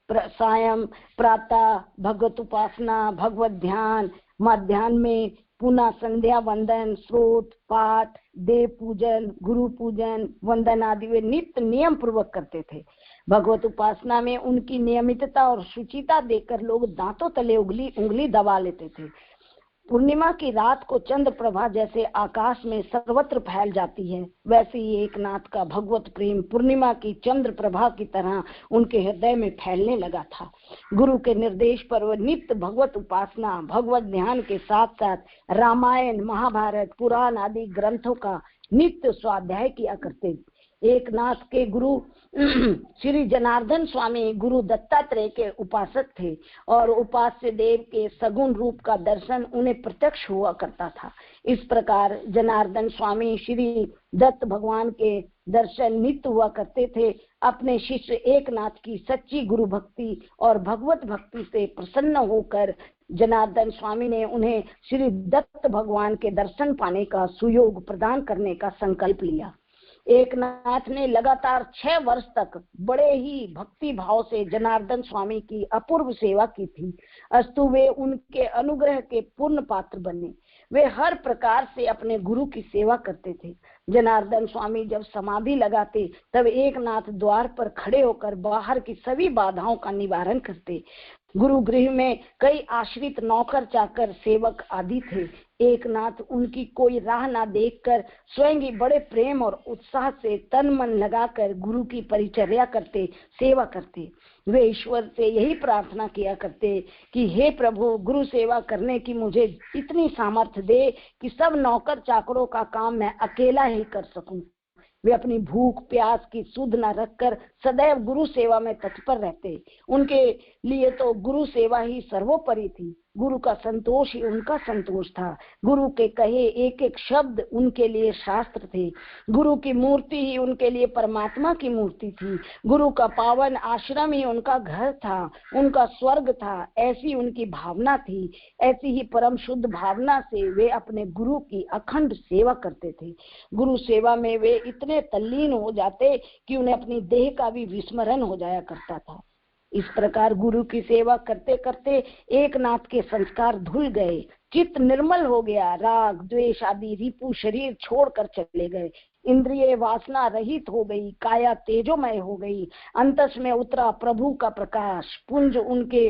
सायं प्रातः भगवत उपासना, भगवत ध्यान, मध्याह्न में पुनः संध्या वंदन, स्रोत पाठ, देव पूजन, गुरु पूजन, वंदन आदि वे नित्य नियम पूर्वक करते थे। भगवत उपासना में उनकी नियमितता और शुचिता देखकर लोग दांतों तले उंगली दबा लेते थे। पूर्णिमा की रात को चंद्र प्रभा जैसे आकाश में सर्वत्र फैल जाती है, वैसे ही एकनाथ का भगवत प्रेम पूर्णिमा की चंद्र प्रभा की तरह उनके हृदय में फैलने लगा था। गुरु के निर्देश पर वह नित्य भगवत उपासना, भगवत ध्यान के साथ साथ रामायण, महाभारत, पुराण आदि ग्रंथों का नित्य स्वाध्याय किया करते। एकनाथ के गुरु श्री जनार्दन स्वामी गुरु दत्तात्रेय के उपासक थे और उपास्य देव के सगुण रूप का दर्शन उन्हें प्रत्यक्ष हुआ करता था। इस प्रकार जनार्दन स्वामी श्री दत्त भगवान के दर्शन नित्य हुआ करते थे। अपने शिष्य एकनाथ की सच्ची गुरु भक्ति और भगवत भक्ति से प्रसन्न होकर जनार्दन स्वामी ने उन्हें श्री दत्त भगवान के दर्शन पाने का सुयोग प्रदान करने का संकल्प लिया। एकनाथ ने लगातार 6 वर्ष तक बड़े ही भक्ति भाव से जनार्दन स्वामी की अपूर्व सेवा की थी। अस्तु वे उनके अनुग्रह के पूर्ण पात्र बने। वे हर प्रकार से अपने गुरु की सेवा करते थे। जनार्दन स्वामी जब समाधि लगाते तब एकनाथ द्वार पर खड़े होकर बाहर की सभी बाधाओं का निवारण करते। गुरु गृह में कई आश्रित नौकर चाकर सेवक आदि थे। एकनाथ उनकी कोई राह ना देखकर स्वयं ही बड़े प्रेम और उत्साह से तन मन लगाकर गुरु की परिचर्या करते, सेवा करते। वे ईश्वर से यही प्रार्थना किया करते कि हे प्रभु, गुरु सेवा करने की मुझे इतनी सामर्थ्य दे कि सब नौकर चाकरों का काम मैं अकेला ही कर सकूं। वे अपनी भूख प्यास की सुध न रखकर सदैव गुरु सेवा में तत्पर रहते। उनके लिए तो गुरु सेवा ही सर्वोपरि थी। गुरु का संतोष ही उनका संतोष था। गुरु के कहे एक एक शब्द उनके लिए शास्त्र थे। गुरु की मूर्ति ही उनके लिए परमात्मा की मूर्ति थी। गुरु का पावन आश्रम ही उनका घर था, उनका स्वर्ग था। ऐसी उनकी भावना थी। ऐसी ही परम शुद्ध भावना से वे अपने गुरु की अखंड सेवा करते थे। गुरु सेवा में वे इतने तल्लीन हो जाते कि उन्हें अपनी देह का भी विस्मरण हो जाया करता था। इस प्रकार गुरु की सेवा करते करते एकनाथ के संस्कार धुल गए, चित्त निर्मल हो गया। राग द्वेष आदि रिपु शरीर छोड़कर चले गए। इंद्रिय वासना रहित हो गई, काया तेजोमय हो गई। अंतस में उतरा प्रभु का प्रकाश पुंज, उनके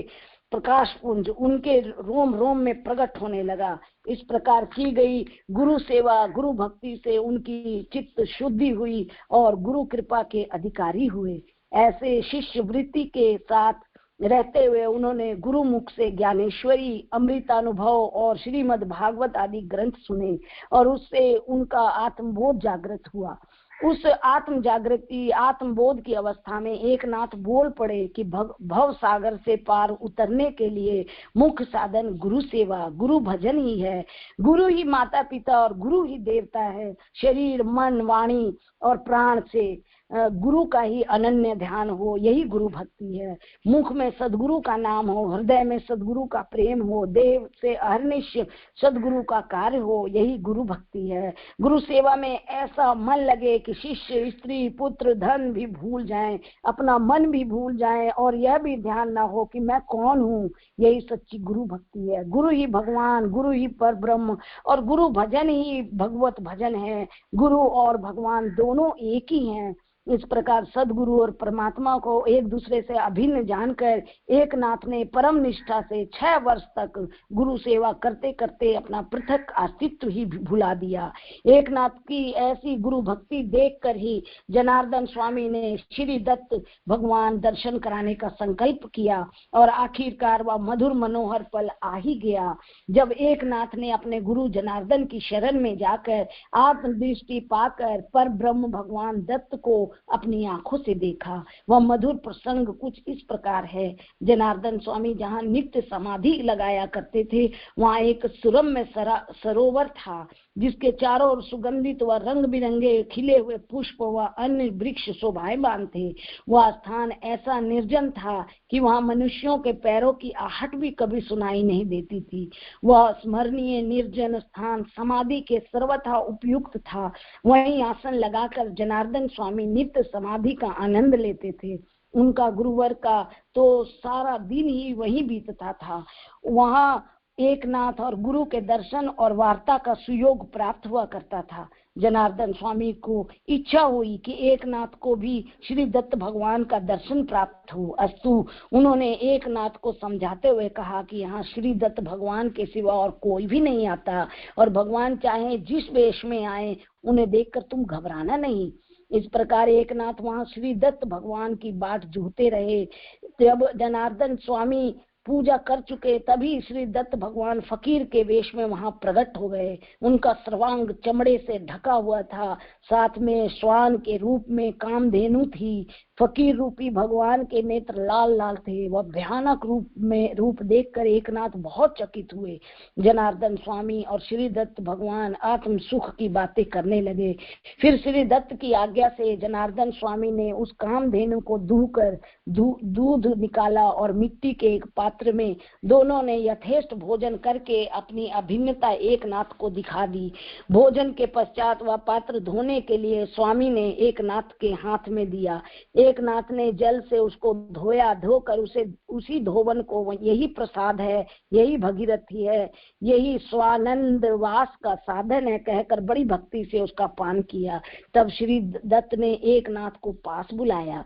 प्रकाश पुंज उनके रोम रोम में प्रकट होने लगा। इस प्रकार की गई गुरु सेवा, गुरु भक्ति से उनकी चित्त शुद्धि हुई और गुरु कृपा के अधिकारी हुए। ऐसे शिष्य वृत्ति के साथ रहते हुए उन्होंने गुरु मुख से ज्ञानेश्वरी, अमृतानुभव और श्रीमद् भागवत आदि ग्रंथ सुने और उससे उनका आत्मबोध जागृत हुआ। उस आत्म जागृति, आत्मबोध की अवस्था में एकनाथ बोल पड़े कि भव सागर से पार उतरने के लिए मुख्य साधन गुरु सेवा, गुरु भजन ही है। गुरु ही माता पिता और गुरु ही देवता है। शरीर, मन, वाणी और प्राण से गुरु का ही अनन्य ध्यान हो, यही गुरु भक्ति है। मुख में सदगुरु का नाम हो, हृदय में सदगुरु का प्रेम हो, देव से अहर्निश सदगुरु का कार्य हो, यही गुरु भक्ति है। गुरु सेवा में ऐसा मन लगे कि शिष्य, स्त्री, पुत्र, धन भी भूल जाएं, अपना मन भी भूल जाएं और यह भी ध्यान ना हो कि मैं कौन हूँ। यही सच्ची गुरु भक्ति है। गुरु ही भगवान, गुरु ही पर ब्रह्म और गुरु भजन ही भगवत भजन है। गुरु और भगवान दोनों एक ही हैं। इस प्रकार सदगुरु और परमात्मा को एक दूसरे से अभिन्न जानकर एकनाथ ने परम निष्ठा से 6 वर्ष तक गुरु सेवा करते करते अपना पृथक अस्तित्व ही भुला दिया। एकनाथ की ऐसी गुरु भक्ति देखकर ही जनार्दन स्वामी ने श्री दत्त भगवान दर्शन कराने का संकल्प किया और आखिरकार वह मधुर मनोहर पल आ ही गया जब एकनाथ ने अपने गुरु जनार्दन की शरण में जाकर आत्मदृष्टि पाकर पर ब्रह्म भगवान दत्त को अपनी आंखों से देखा। वह मधुर प्रसंग कुछ इस प्रकार है। जनार्दन स्वामी जहाँ नित्य समाधि लगाया करते थे, वहाँ एक सुरम्य सरोवर था जिसके चारों ओर सुगंधित व रंग बिरंगे खिले हुए पुष्प व अन्य वृक्ष शोभायमान थे। वह स्थान ऐसा निर्जन था कि वहाँ मनुष्यों के पैरों की आहट भी कभी सुनाई नहीं देती थी। वह स्मरणीय निर्जन स्थान समाधि के सर्वथा उपयुक्त था। वहीं आसन लगाकर जनार्दन स्वामी नित्य समाधि का आनंद लेते थे। उनका गुरुवर का तो सारा दिन ही वहीं बीतता था। वहां एकनाथ और गुरु के दर्शन और वार्ता का सुयोग प्राप्त हुआ करता था। जनार्दन स्वामी को इच्छा हुई कि एकनाथ को भी श्री दत्त भगवान का दर्शन प्राप्त हो। अस्तु उन्होंने एकनाथ को समझाते हुए कहा कि यहाँ श्री दत्त भगवान के सिवा और कोई भी नहीं आता, और भगवान चाहे जिस वेश में आए उन्हें देखकर तुम घबराना नहीं। इस प्रकार एकनाथ वहां श्री दत्त भगवान की बाट जोहते रहे। जब जनार्दन स्वामी पूजा कर चुके तभी श्री दत्त भगवान फकीर के वेश में वहां प्रकट हो गए। उनका सर्वांग चमड़े से ढका हुआ था, साथ में श्वान के रूप में कामधेनु थी। फकीर रूपी भगवान के नेत्र लाल लाल थे। वह भयानक रूप देखकर एकनाथ बहुत चकित हुए। जनार्दन स्वामी और श्री दत्त भगवान आत्म सुख की बातें करने लगे। फिर श्री दत्त की आज्ञा से जनार्दन स्वामी ने उस कामधेनु को दूहकर दूध निकाला और मिट्टी के एक पात्र में दोनों ने यथेष्ट भोजन करके अपनी अभिन्नता एकनाथ को दिखा दी। भोजन के पश्चात वह पात्र धोने के लिए स्वामी ने एकनाथ के हाथ में दिया। एकनाथ ने जल से उसको धोया, धोकर उसी धोवन को यही प्रसाद है, यही भगीरथी है, यही स्वानंद वास का साधन है कहकर बड़ी भक्ति से उसका पान किया। तब श्री दत्त ने एकनाथ को पास बुलाया।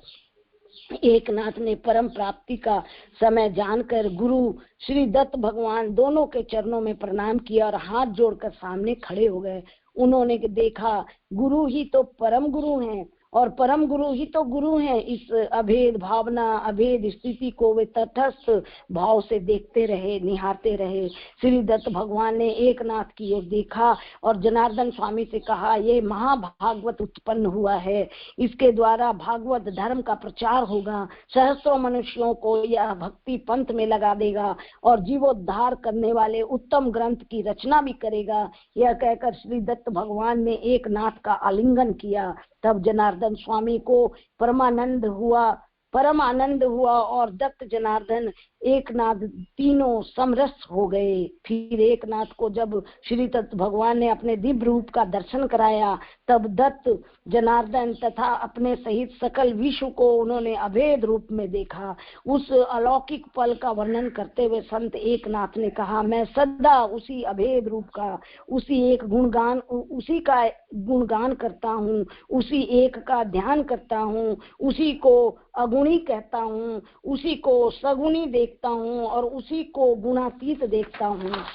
एकनाथ ने परम प्राप्ति का समय जानकर गुरु श्री दत्त भगवान दोनों के चरणों में प्रणाम किया और हाथ जोड़कर सामने खड़े हो गए। उन्होंने देखा गुरु ही तो परम गुरु हैं और परम गुरु ही तो गुरु हैं। इस अभेद भावना, अभेद स्थिति को वे तटस्थ भाव से देखते रहे, निहारते रहे। श्री दत्त भगवान ने एकनाथ की ओर देखा और जनार्दन स्वामी से कहा, ये महाभागवत उत्पन्न हुआ है, इसके द्वारा भागवत धर्म का प्रचार होगा, सहस्त्रों मनुष्यों को यह भक्ति पंथ में लगा देगा और जीवोद्धार करने वाले उत्तम ग्रंथ की रचना भी करेगा। यह कहकर श्री दत्त भगवान ने एकनाथ का आलिंगन किया। तब जनार्दन स्वामी को परम आनंद हुआ और दत्त जनार्दन एकनाथ तीनों समरस हो गए। फिर एकनाथ को जब श्री दत्त भगवान ने अपने दिव्य रूप का दर्शन कराया तब दत्त जनार्दन तथा अपने सहित सकल विश्व को उन्होंने अभेद रूप में देखा। उस अलौकिक पल का वर्णन करते हुए संत एकनाथ ने कहा, मैं सदा उसी अभेद रूप का उसी का गुणगान करता हूँ, उसी एक का ध्यान करता हूँ, उसी को अगुणी कहता हूँ, उसी को सगुणी देखता हूँ और उसी को गुणातीत देखता हूँ।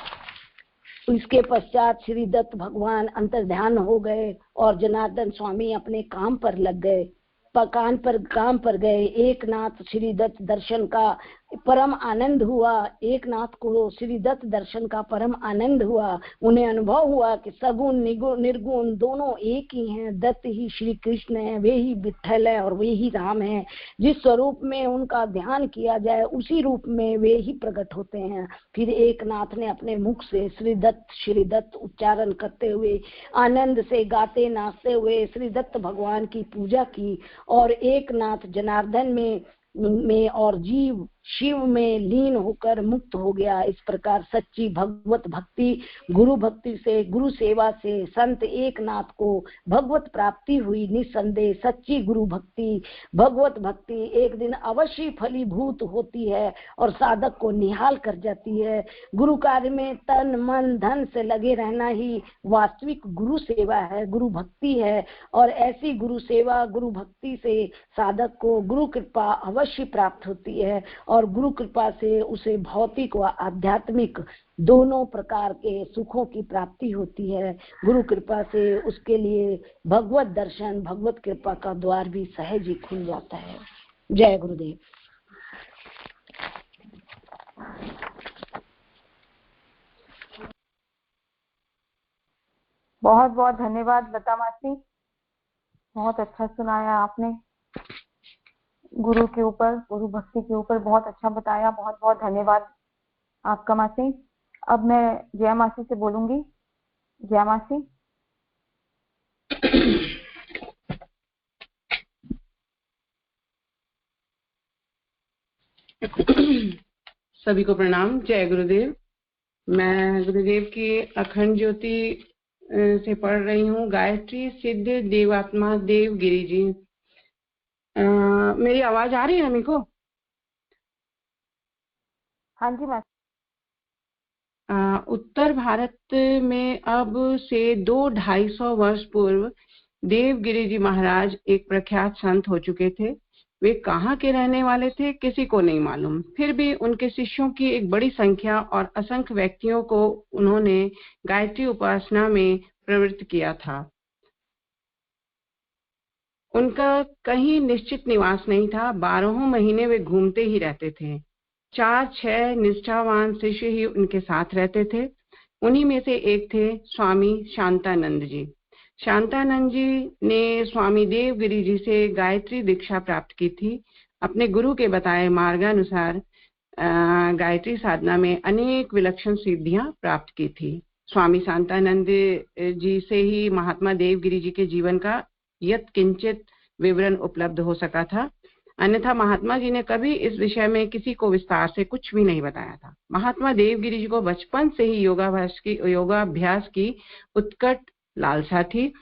इसके पश्चात श्री दत्त भगवान अंतर्ध्यान हो गए और जनार्दन स्वामी अपने काम पर लग गए। काम पर गए। एकनाथ श्री दत्त दर्शन का परम आनंद हुआ। एकनाथ को श्री दत्त दर्शन का परम आनंद हुआ। उन्हें अनुभव हुआ कि सगुण निर्गुण दोनों एक ही हैं। दत्त ही श्री कृष्ण है, वे ही विठ्ठल है और वे ही राम है। जिस स्वरूप में उनका ध्यान किया जाए उसी रूप में वे ही प्रकट होते हैं। फिर एकनाथ ने अपने मुख से श्री दत्त उच्चारण करते हुए आनंद से गाते नाचते हुए श्री दत्त भगवान की पूजा की और एकनाथ जनार्दन में और जीव शिव में लीन होकर मुक्त हो गया। इस प्रकार सच्ची भगवत भक्ति, गुरु भक्ति से, गुरु सेवा से संत एकनाथ को भगवत प्राप्ति हुई। निसंदेह सच्ची गुरु भक्ति, भगवत भक्ति एक दिन अवश्य फलीभूत होती है और साधक को निहाल कर जाती है। गुरु कार्य में तन मन धन से लगे रहना ही वास्तविक गुरु सेवा है, गुरु भक्ति है। और ऐसी गुरु सेवा, गुरु भक्ति से साधक को गुरु कृपा अवश्य प्राप्त होती है और गुरु कृपा से उसे भौतिक व आध्यात्मिक दोनों प्रकार के सुखों की प्राप्ति होती है। गुरु कृपा से उसके लिए भगवत दर्शन, भगवत कृपा का द्वार भी सहज ही खुल जाता है। जय गुरुदेव। बहुत बहुत धन्यवाद लता मासी, बहुत अच्छा सुनाया आपने। गुरु के ऊपर, गुरु भक्ति के ऊपर बहुत अच्छा बताया। बहुत बहुत धन्यवाद आपका मासी। अब मैं जया मासी से बोलूंगी। जया मासी। सभी को प्रणाम। जय गुरुदेव। मैं गुरुदेव की अखंड ज्योति से पढ़ रही हूँ। गायत्री सिद्ध देवात्मा देवगिरी जी। मेरी आवाज आ रही है रमी को? हाँ जी मास्टर। उत्तर भारत में अब से 200-250 वर्ष पूर्व देवगिरी जी महाराज एक प्रख्यात संत हो चुके थे। वे कहाँ के रहने वाले थे किसी को नहीं मालूम, फिर भी उनके शिष्यों की एक बड़ी संख्या और असंख्य व्यक्तियों को उन्होंने गायत्री उपासना में प्रवृत्त किया था। उनका कहीं निश्चित निवास नहीं था, 12 महीने वे घूमते ही रहते थे। 4-6 निष्ठावान शिष्य ही उनके साथ रहते थे। उन्हीं में से एक थे स्वामी शांतानंद जी। शांतानंद जी ने स्वामी देवगिरी जी से गायत्री दीक्षा प्राप्त की थी। अपने गुरु के बताए मार्गानुसार गायत्री साधना में अनेक विलक्षण सिद्धियां प्राप्त की थी। स्वामी शांतानंद जी से ही महात्मा देवगिरी जी के जीवन का यत किंचित विवरण उपलब्ध हो सका था, अन्यथा महात्मा जी ने कभी इस विषय में किसी को विस्तार से कुछ भी नहीं बताया था। महात्मा देवगिरी जी को बचपन से ही योगाभ्यास की उत्कट लालसा थी।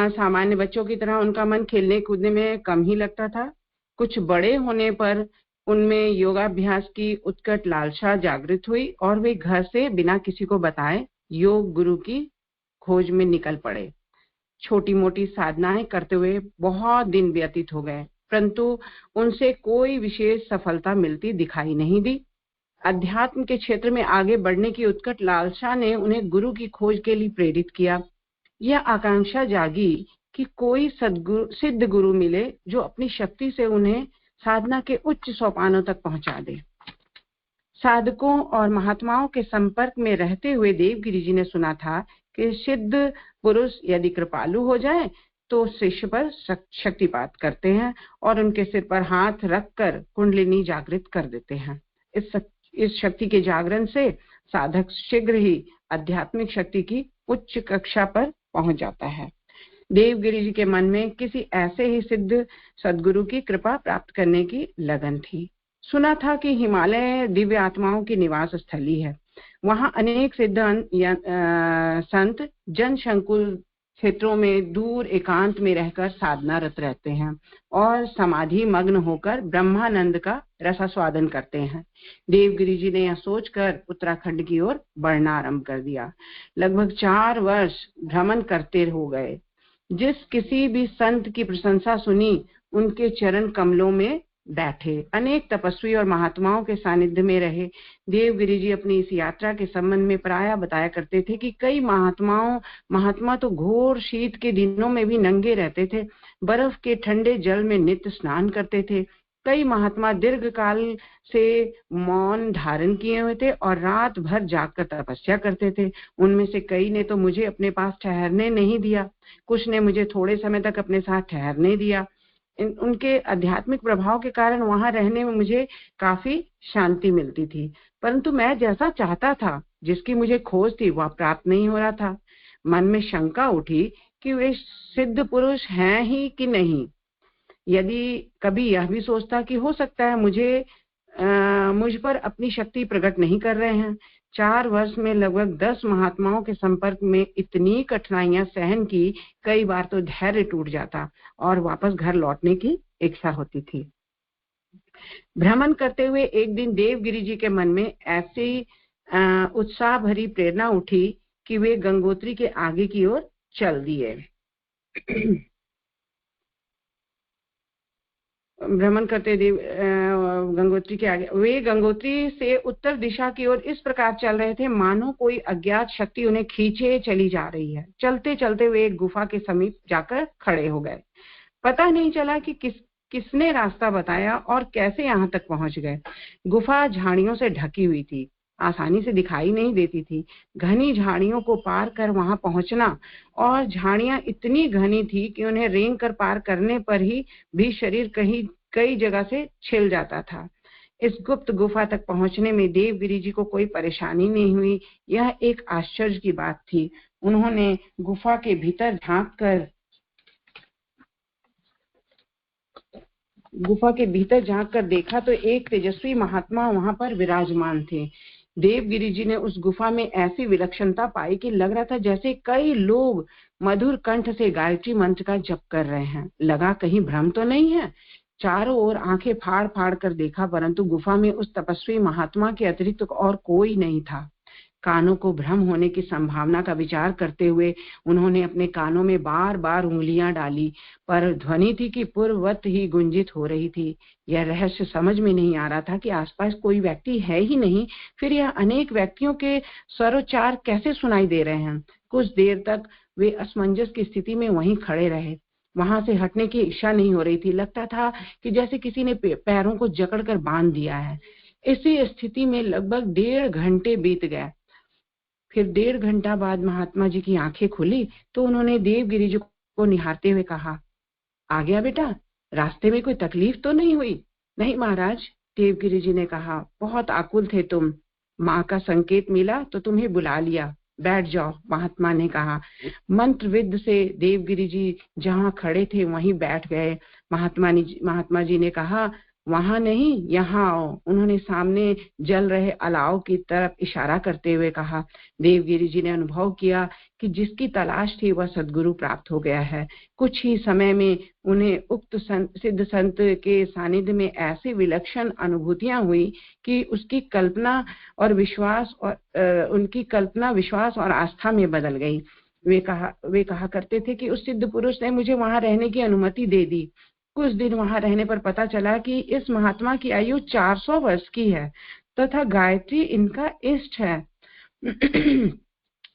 सामान्य बच्चों की तरह उनका मन खेलने कूदने में कम ही लगता था। कुछ बड़े होने पर उनमें योगाभ्यास की उत्कट लालसा जागृत हुई और वे घर से बिना किसी को बताए योग गुरु की खोज में निकल पड़े। छोटी मोटी साधनाएं करते हुए बहुत दिन व्यतीत हो गए, परंतु उनसे कोई विशेष सफलता मिलती दिखाई नहीं दी। अध्यात्म के क्षेत्र में आगे बढ़ने की उत्कट लालसा ने उन्हें गुरु की खोज के लिए प्रेरित किया। यह आकांक्षा जागी कि कोई सिद्ध गुरु मिले जो अपनी शक्ति से उन्हें साधना के उच्च सोपानों तक पहुंचा दे। साधकों और महात्माओं के संपर्क में रहते हुए देवगिरी जी ने सुना था कि सिद्ध पुरुष यदि कृपालु हो जाए तो शिष्य पर शक्तिपात करते हैं और उनके सिर पर हाथ रखकर कुंडलिनी जागृत कर देते हैं। इस शक्ति के जागरण से साधक शीघ्र ही आध्यात्मिक शक्ति की उच्च कक्षा पर पहुंच जाता है। देवगिरी जी के मन में किसी ऐसे ही सिद्ध सद्गुरु की कृपा प्राप्त करने की लगन थी। सुना था कि हिमालय दिव्य आत्माओं की निवास स्थली है। वहां अनेक सिद्ध संत जनशंकुल क्षेत्रों में दूर एकांत में रहकर साधनारत रहते हैं और समाधि मग्न होकर ब्रह्मानंद का रसास्वादन करते हैं। देवगिरी जी ने यह सोचकर उत्तराखंड की ओर बढ़ना आरंभ कर दिया। लगभग 4 वर्ष भ्रमण करते हो गए। जिस किसी भी संत की प्रशंसा सुनी उनके चरण कमलों में बैठे। अनेक तपस्वी और महात्माओं के सानिध्य में रहे। देवगिरी जी अपनी इस यात्रा के संबंध में प्रायः बताया करते थे कि कई महात्मा तो घोर शीत के दिनों में भी नंगे रहते थे, बर्फ के ठंडे जल में नित्य स्नान करते थे। कई महात्मा दीर्घ काल से मौन धारण किए हुए थे और रात भर जागकर तपस्या करते थे। उनमें से कई ने तो मुझे अपने पास ठहरने नहीं दिया, कुछ ने मुझे थोड़े समय तक अपने साथ ठहरने दिया। उनके आध्यात्मिक प्रभाव के कारण वहां रहने में मुझे काफी शांति मिलती थी, परंतु मैं जैसा चाहता था, जिसकी मुझे खोज थी, वह प्राप्त नहीं हो रहा था। मन में शंका उठी कि वे सिद्ध पुरुष हैं ही कि नहीं। यदि कभी यह भी सोचता कि हो सकता है मुझ पर अपनी शक्ति प्रकट नहीं कर रहे हैं। 4 वर्ष में लगभग 10 महात्माओं के संपर्क में इतनी कठिनाइयां सहन की, कई बार तो धैर्य टूट जाता और वापस घर लौटने की इच्छा होती थी। भ्रमण करते हुए एक दिन देवगिरी जी के मन में ऐसी उत्साह भरी प्रेरणा उठी कि वे गंगोत्री के आगे की ओर चल दिए। भ्रमण करते गंगोत्री के आगे वे गंगोत्री से उत्तर दिशा की ओर इस प्रकार चल रहे थे मानो कोई अज्ञात शक्ति उन्हें खींचे चली जा रही है। चलते चलते वे एक गुफा के समीप जाकर खड़े हो गए। पता नहीं चला कि किसने रास्ता बताया और कैसे यहाँ तक पहुंच गए। गुफा झाड़ियों से ढकी हुई थी, आसानी से दिखाई नहीं देती थी। घनी झाड़ियों को पार कर वहां पहुंचना, और झाड़ियां इतनी घनी थी कि उन्हें रेंग कर पार करने पर ही भी शरीर कई जगह से छिल जाता था। इस गुप्त गुफा तक पहुंचने में देवगिरी जी को कोई परेशानी नहीं हुई। यह एक आश्चर्य की बात थी। उन्होंने गुफा के भीतर झांक कर देखा तो एक तेजस्वी महात्मा वहां पर विराजमान थे। देवगिरी जी ने उस गुफा में ऐसी विलक्षणता पाई कि लग रहा था जैसे कई लोग मधुर कंठ से गायत्री मंत्र का जप कर रहे हैं। लगा कहीं भ्रम तो नहीं है। चारों ओर आंखें फाड़ फाड़ कर देखा, परंतु गुफा में उस तपस्वी महात्मा के अतिरिक्त और कोई नहीं था। कानों को भ्रम होने की संभावना का विचार करते हुए उन्होंने अपने कानों में बार बार उंगलियां डाली, पर ध्वनि थी कि पूर्ववत ही गुंजित हो रही थी। यह रहस्य समझ में नहीं आ रहा था कि आसपास कोई व्यक्ति है ही नहीं, फिर यह अनेक व्यक्तियों के स्वरोच्चार कैसे सुनाई दे रहे हैं। कुछ देर तक वे असमंजस की स्थिति में वहीं खड़े रहे। वहां से हटने की इच्छा नहीं हो रही थी। लगता था कि जैसे किसी ने पैरों को जकड़कर बांध दिया है। इसी स्थिति में लगभग 1.5 घंटे बीत गए। फिर 1.5 घंटा बाद महात्मा जी की आंखें खुली तो उन्होंने देवगिरी जी को निहारते हुए कहा, आ गया बेटा, रास्ते में कोई तकलीफ तो नहीं हुई? नहीं महाराज, देवगिरी जी ने कहा, बहुत आकुल थे तुम, माँ का संकेत मिला तो तुम्हें बुला लिया, बैठ जाओ, महात्मा ने कहा। मंत्रविद्ध से देवगिरी जी जहाँ खड़े थे वहीं बैठ गए। महात्मा जी ने कहा, वहां नहीं, यहाँ आओ। उन्होंने सामने जल रहे अलाव की तरफ इशारा करते हुए कहा। देवगिरी जी ने अनुभव किया कि जिसकी तलाश थी वह सद्गुरु प्राप्त हो गया है। कुछ ही समय में उन्हें उक्त सिद्ध संत के सानिध्य में ऐसी विलक्षण अनुभूतियां हुई कि उनकी कल्पना विश्वास और आस्था में बदल गई। वे कहा करते थे कि उस सिद्ध पुरुष ने मुझे वहां रहने की अनुमति दे दी। कुछ दिन वहां रहने पर पता चला कि इस महात्मा की आयु 400 वर्ष की है तथा गायत्री इनका इष्ट है।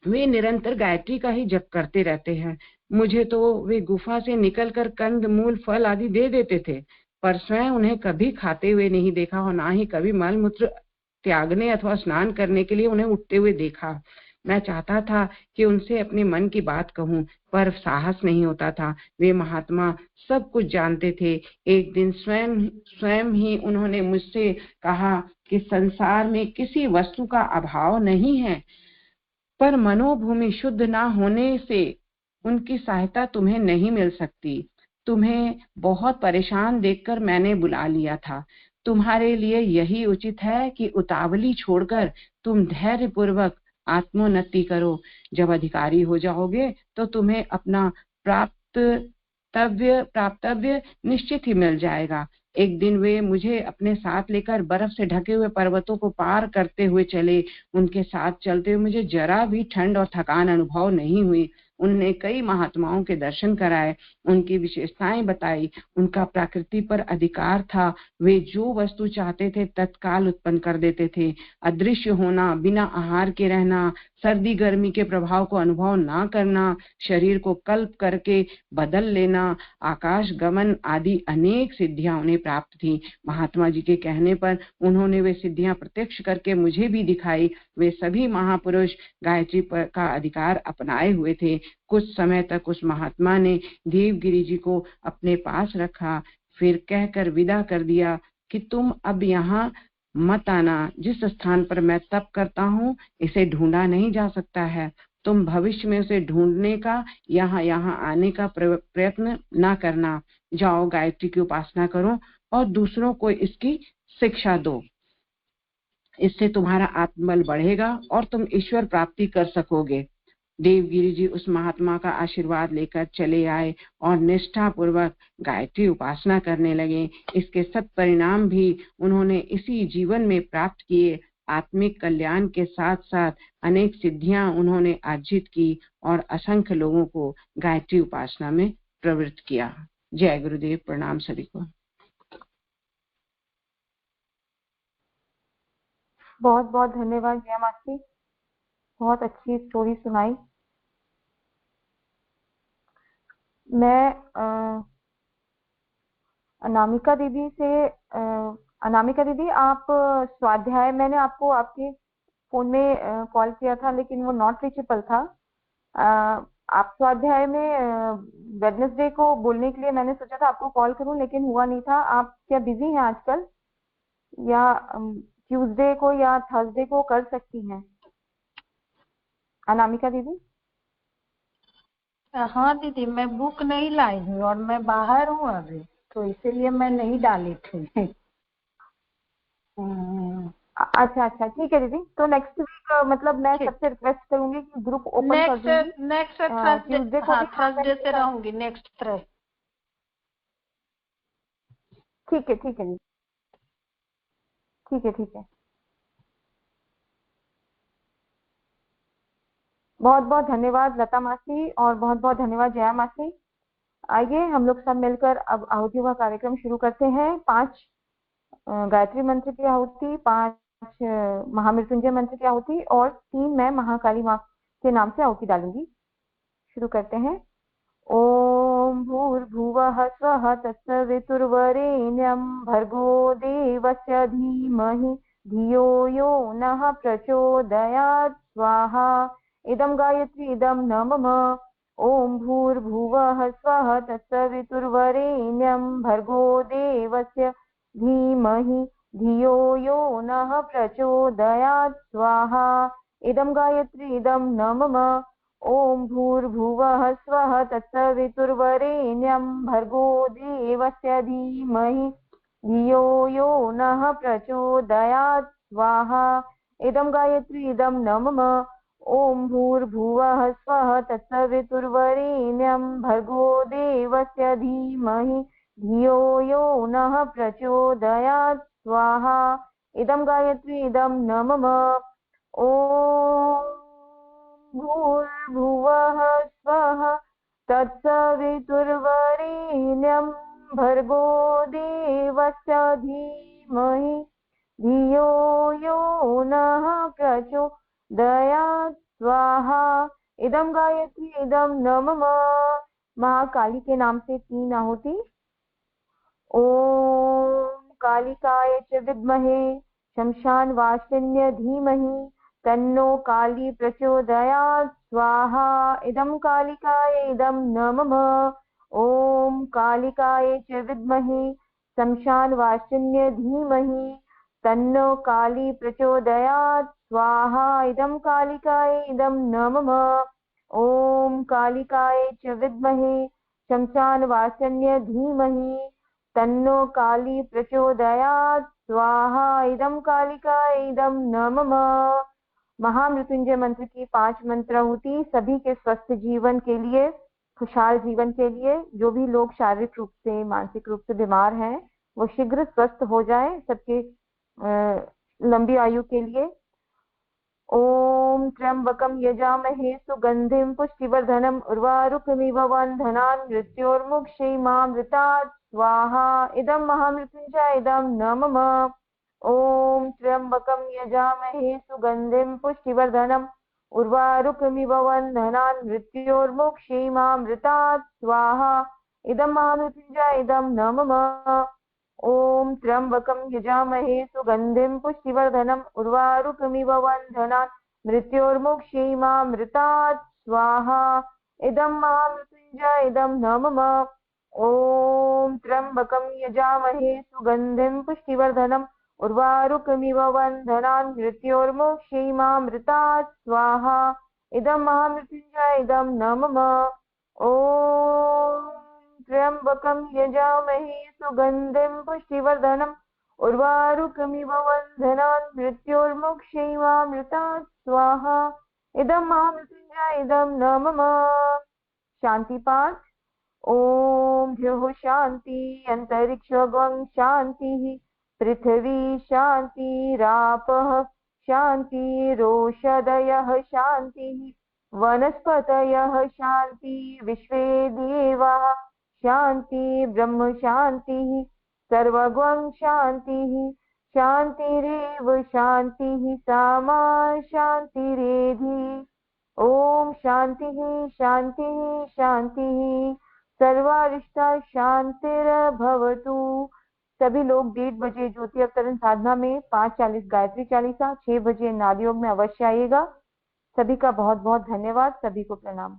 वे निरंतर गायत्री का ही जप करते रहते हैं। मुझे तो वे गुफा से निकलकर कंद मूल फल आदि दे देते थे, पर स्वयं उन्हें कभी खाते हुए नहीं देखा और ना ही कभी मल मूत्र त्यागने अथवा स्नान करने के लिए उन्हें उठते हुए देखा। मैं चाहता था कि उनसे अपने मन की बात कहूं, पर साहस नहीं होता था। वे महात्मा सब कुछ जानते थे। एक दिन स्वयं ही उन्होंने मुझसे कहा कि संसार में किसी वस्तु का अभाव नहीं है, पर मनोभूमि शुद्ध ना होने से उनकी सहायता तुम्हें नहीं मिल सकती। तुम्हें बहुत परेशान देखकर मैंने बुला लिया था। तुम्हारे लिए यही उचित है कि उतावली छोड़कर तुम धैर्य पूर्वक आत्मोन्नति करो। जब अधिकारी हो जाओगे तो तुम्हें अपना प्राप्तव्य निश्चित ही मिल जाएगा। एक दिन वे मुझे अपने साथ लेकर बर्फ से ढके हुए पर्वतों को पार करते हुए चले। उनके साथ चलते हुए मुझे जरा भी ठंड और थकान अनुभव नहीं हुई। उनने कई महात्माओं के दर्शन कराए, उनकी विशेषताएं बताई। उनका प्रकृति पर अधिकार था। वे जो वस्तु चाहते थे तत्काल उत्पन्न कर देते थे। अदृश्य होना, बिना आहार के रहना, सर्दी गर्मी के प्रभाव को अनुभव ना करना, शरीर को कल्प करके बदल लेना, आकाश गमन आदि अनेक सिद्धियां उन्हें प्राप्त थी। महात्मा जी के कहने पर उन्होंने वे सिद्धियां प्रत्यक्ष करके मुझे भी दिखाई। वे सभी महापुरुष गायत्री का अधिकार अपनाए हुए थे। कुछ समय तक उस महात्मा ने देवगिरी जी को अपने पास रखा, फिर कहकर विदा कर दिया कि तुम अब यहाँ मत आना। जिस स्थान पर मैं तप करता हूँ इसे ढूंढा नहीं जा सकता है। तुम भविष्य में उसे ढूंढने का यहाँ आने का प्रयत्न ना करना। जाओ, गायत्री की उपासना करो और दूसरों को इसकी शिक्षा दो। इससे तुम्हारा आत्मबल बढ़ेगा और तुम ईश्वर प्राप्ति कर सकोगे। देवगिरी जी उस महात्मा का आशीर्वाद लेकर चले आए और निष्ठा पूर्वक गायत्री उपासना करने लगे। इसके सत्परिणाम भी उन्होंने इसी जीवन में प्राप्त किए। आत्मिक कल्याण के साथ साथ अनेक सिद्धियां उन्होंने अर्जित की और असंख्य लोगों को गायत्री उपासना में प्रवृत्त किया। जय गुरुदेव। प्रणाम सभी को। बहुत बहुत धन्यवाद जया मासी, बहुत अच्छी स्टोरी सुनाई। मैं अनामिका दीदी से अनामिका दीदी, आप स्वाध्याय, मैंने आपको आपके फोन में कॉल किया था लेकिन वो नॉट रीचेबल था। आप स्वाध्याय में वेडनेसडे को बोलने के लिए मैंने सोचा था आपको कॉल करूं, लेकिन हुआ नहीं था। आप क्या बिजी हैं आजकल, या ट्यूसडे को या थर्सडे को कर सकती हैं अनामिका दीदी? हाँ दीदी, मैं बुक नहीं लाई हूँ और मैं बाहर हूँ अभी, तो इसीलिए मैं नहीं डाली थी। अच्छा अच्छा, ठीक है दीदी। तो नेक्स्ट वीक मतलब मैं सबसे रिक्वेस्ट करूंगी कि ग्रुप ओपन कर दूंगी। नेक्स्ट थर्सडे, ट्यूसडे को हाँ भी थर्सडे से रहूंगी, नेक्स्ट थर्सडे। ठीक है ठीक है जी, ठीक है ठीक है। बहुत बहुत धन्यवाद लता मासी और बहुत बहुत धन्यवाद जया मासी। आइए हम लोग सब मिलकर अब आहुति का कार्यक्रम शुरू करते हैं। 5 गायत्री मंत्र की आहुति, 5 महामृत्युंजय मंत्र की आहुति और 3 मैं महाकाली माँ के नाम से आहुति डालूंगी। शुरू करते हैं। ओम भूर्भुवः स्वः तत्सवितुर्वरेण्यं भर्गो देवस्य धीमहि धियो यो नः प्रचोदयात् स्वाहा। इदं गायत्री इदं न मम। ओम भूर्भुवः स्वः तत्सवितुर्वरेण्यं भर्गो देवस्य धीमहि धियो यो नः प्रचोदयात् स्वाहा। इदं गायत्री इदं न मम। ओम भूर्भुवः स्वः तत्सवितुर्वरेण्यं भर्गो देवस्य धीमहि धियो यो नः प्रचोदयात् स्वाहा। इदं गायत्री इदं न मम। ओम भूर्भुवः स्वः तत्सवितुर्वरेण्यं भर्गो देवस्य धीमहि धियो यो नः प्रचोदयात् स्वाहा। इदं गायत्री इदं न मम। ओम भूर्भुवः स्वः तत्सवितुर्वरेण्यं भर्गो देवस्य धीमहि धियो यो नः प्रचोदयात् स्वाहा। इदं गायत्री इदं न मम। महाकाली के नाम से 3 आहुति। ओम कालिकाय च विद्महे शमशान वासिन्य धीमहि तन्नो काली प्रचोदयात् स्वाहा। इदं कालिकाय इदं न मम। ओम कालिकाय च विद्महे शमशान वासिन्य धीमहि तन्नो काली प्रचोदयात् स्वाहा। इदं कालिकाय इदं न मम। ओम कालिकाय च विद्महे शमशान वासिन्य धीमहि तन्नो काली प्रचोदयात् स्वाहा। इदं कालिकाय इदं न मम। महामृत्युंजय मंत्र की 5 मंत्र आहुति सभी के स्वस्थ जीवन के लिए, खुशहाल जीवन के लिए। जो भी लोग शारीरिक रूप से मानसिक रूप से बीमार हैं वो शीघ्र स्वस्थ हो जाए, सबके लंबी आयु के लिए। ओम त्र्यंबकं यजामहे सुगंधिं पुष्टिवर्धनम् उर्वारुकमिव बन्धनान् मृत्योर्मुक्षीमामृतात् स्वाहा। इदं महामृत्युंजय इदं न मम। ओम त्र्यंबकं यजामहे सुगंधिं पुष्टिवर्धनम् उर्वारुकमिव बन्धनान् मृत्योर्मुक्षीमामृतात् स्वाहा। इदं महामृत्युंजय इदं न मम। ओम त्र्यंबकं यजामहे सुगंधिं पुष्टिवर्धनम् उर्वारुकमिव बन्धनान् मृत्योर्मुक्षीमामृतात् स्वाहा। इदं महामृत्युंजय इदं न मम। ओम त्र्यंबकं यजामहे सुगंधिं पुष्टिवर्धनम् उर्वारुकमिव बन्धनान् मृत्योर्मुक्षीमामृतात् स्वाहा। इदं महामृत्युंजय इदं न मम। ओम त्र्यंबकं यजामहे सुगंधिं पुष्टिवर्धनम् उर्वारुकमिव बन्धनान् मृत्योर्मुक्षीमामृतात् स्वाहा। इदं महामृत्युंजय इदं न मम। शांति पाठ। ओम द्यौः शांति अंतरिक्षगं शांतिः पृथिवी शांतिरापः शांतिरोषधयः शांतिः वनस्पतयः शांति विश्वे देवाः शांति ब्रह्म शांतिः सर्वगं शांतिः शांतिरेव शांतिः सामा शांतिरेधि। ओम शांतिः शांतिः शांतिः सर्वारिष्टा शांतिर्भवतु। सभी लोग 1:30 बजे ज्योति अवतरण साधना में, 5:40 गायत्री चालीसा, 6 बजे नाद योग में अवश्य आइएगा। सभी का बहुत बहुत धन्यवाद। सभी को प्रणाम।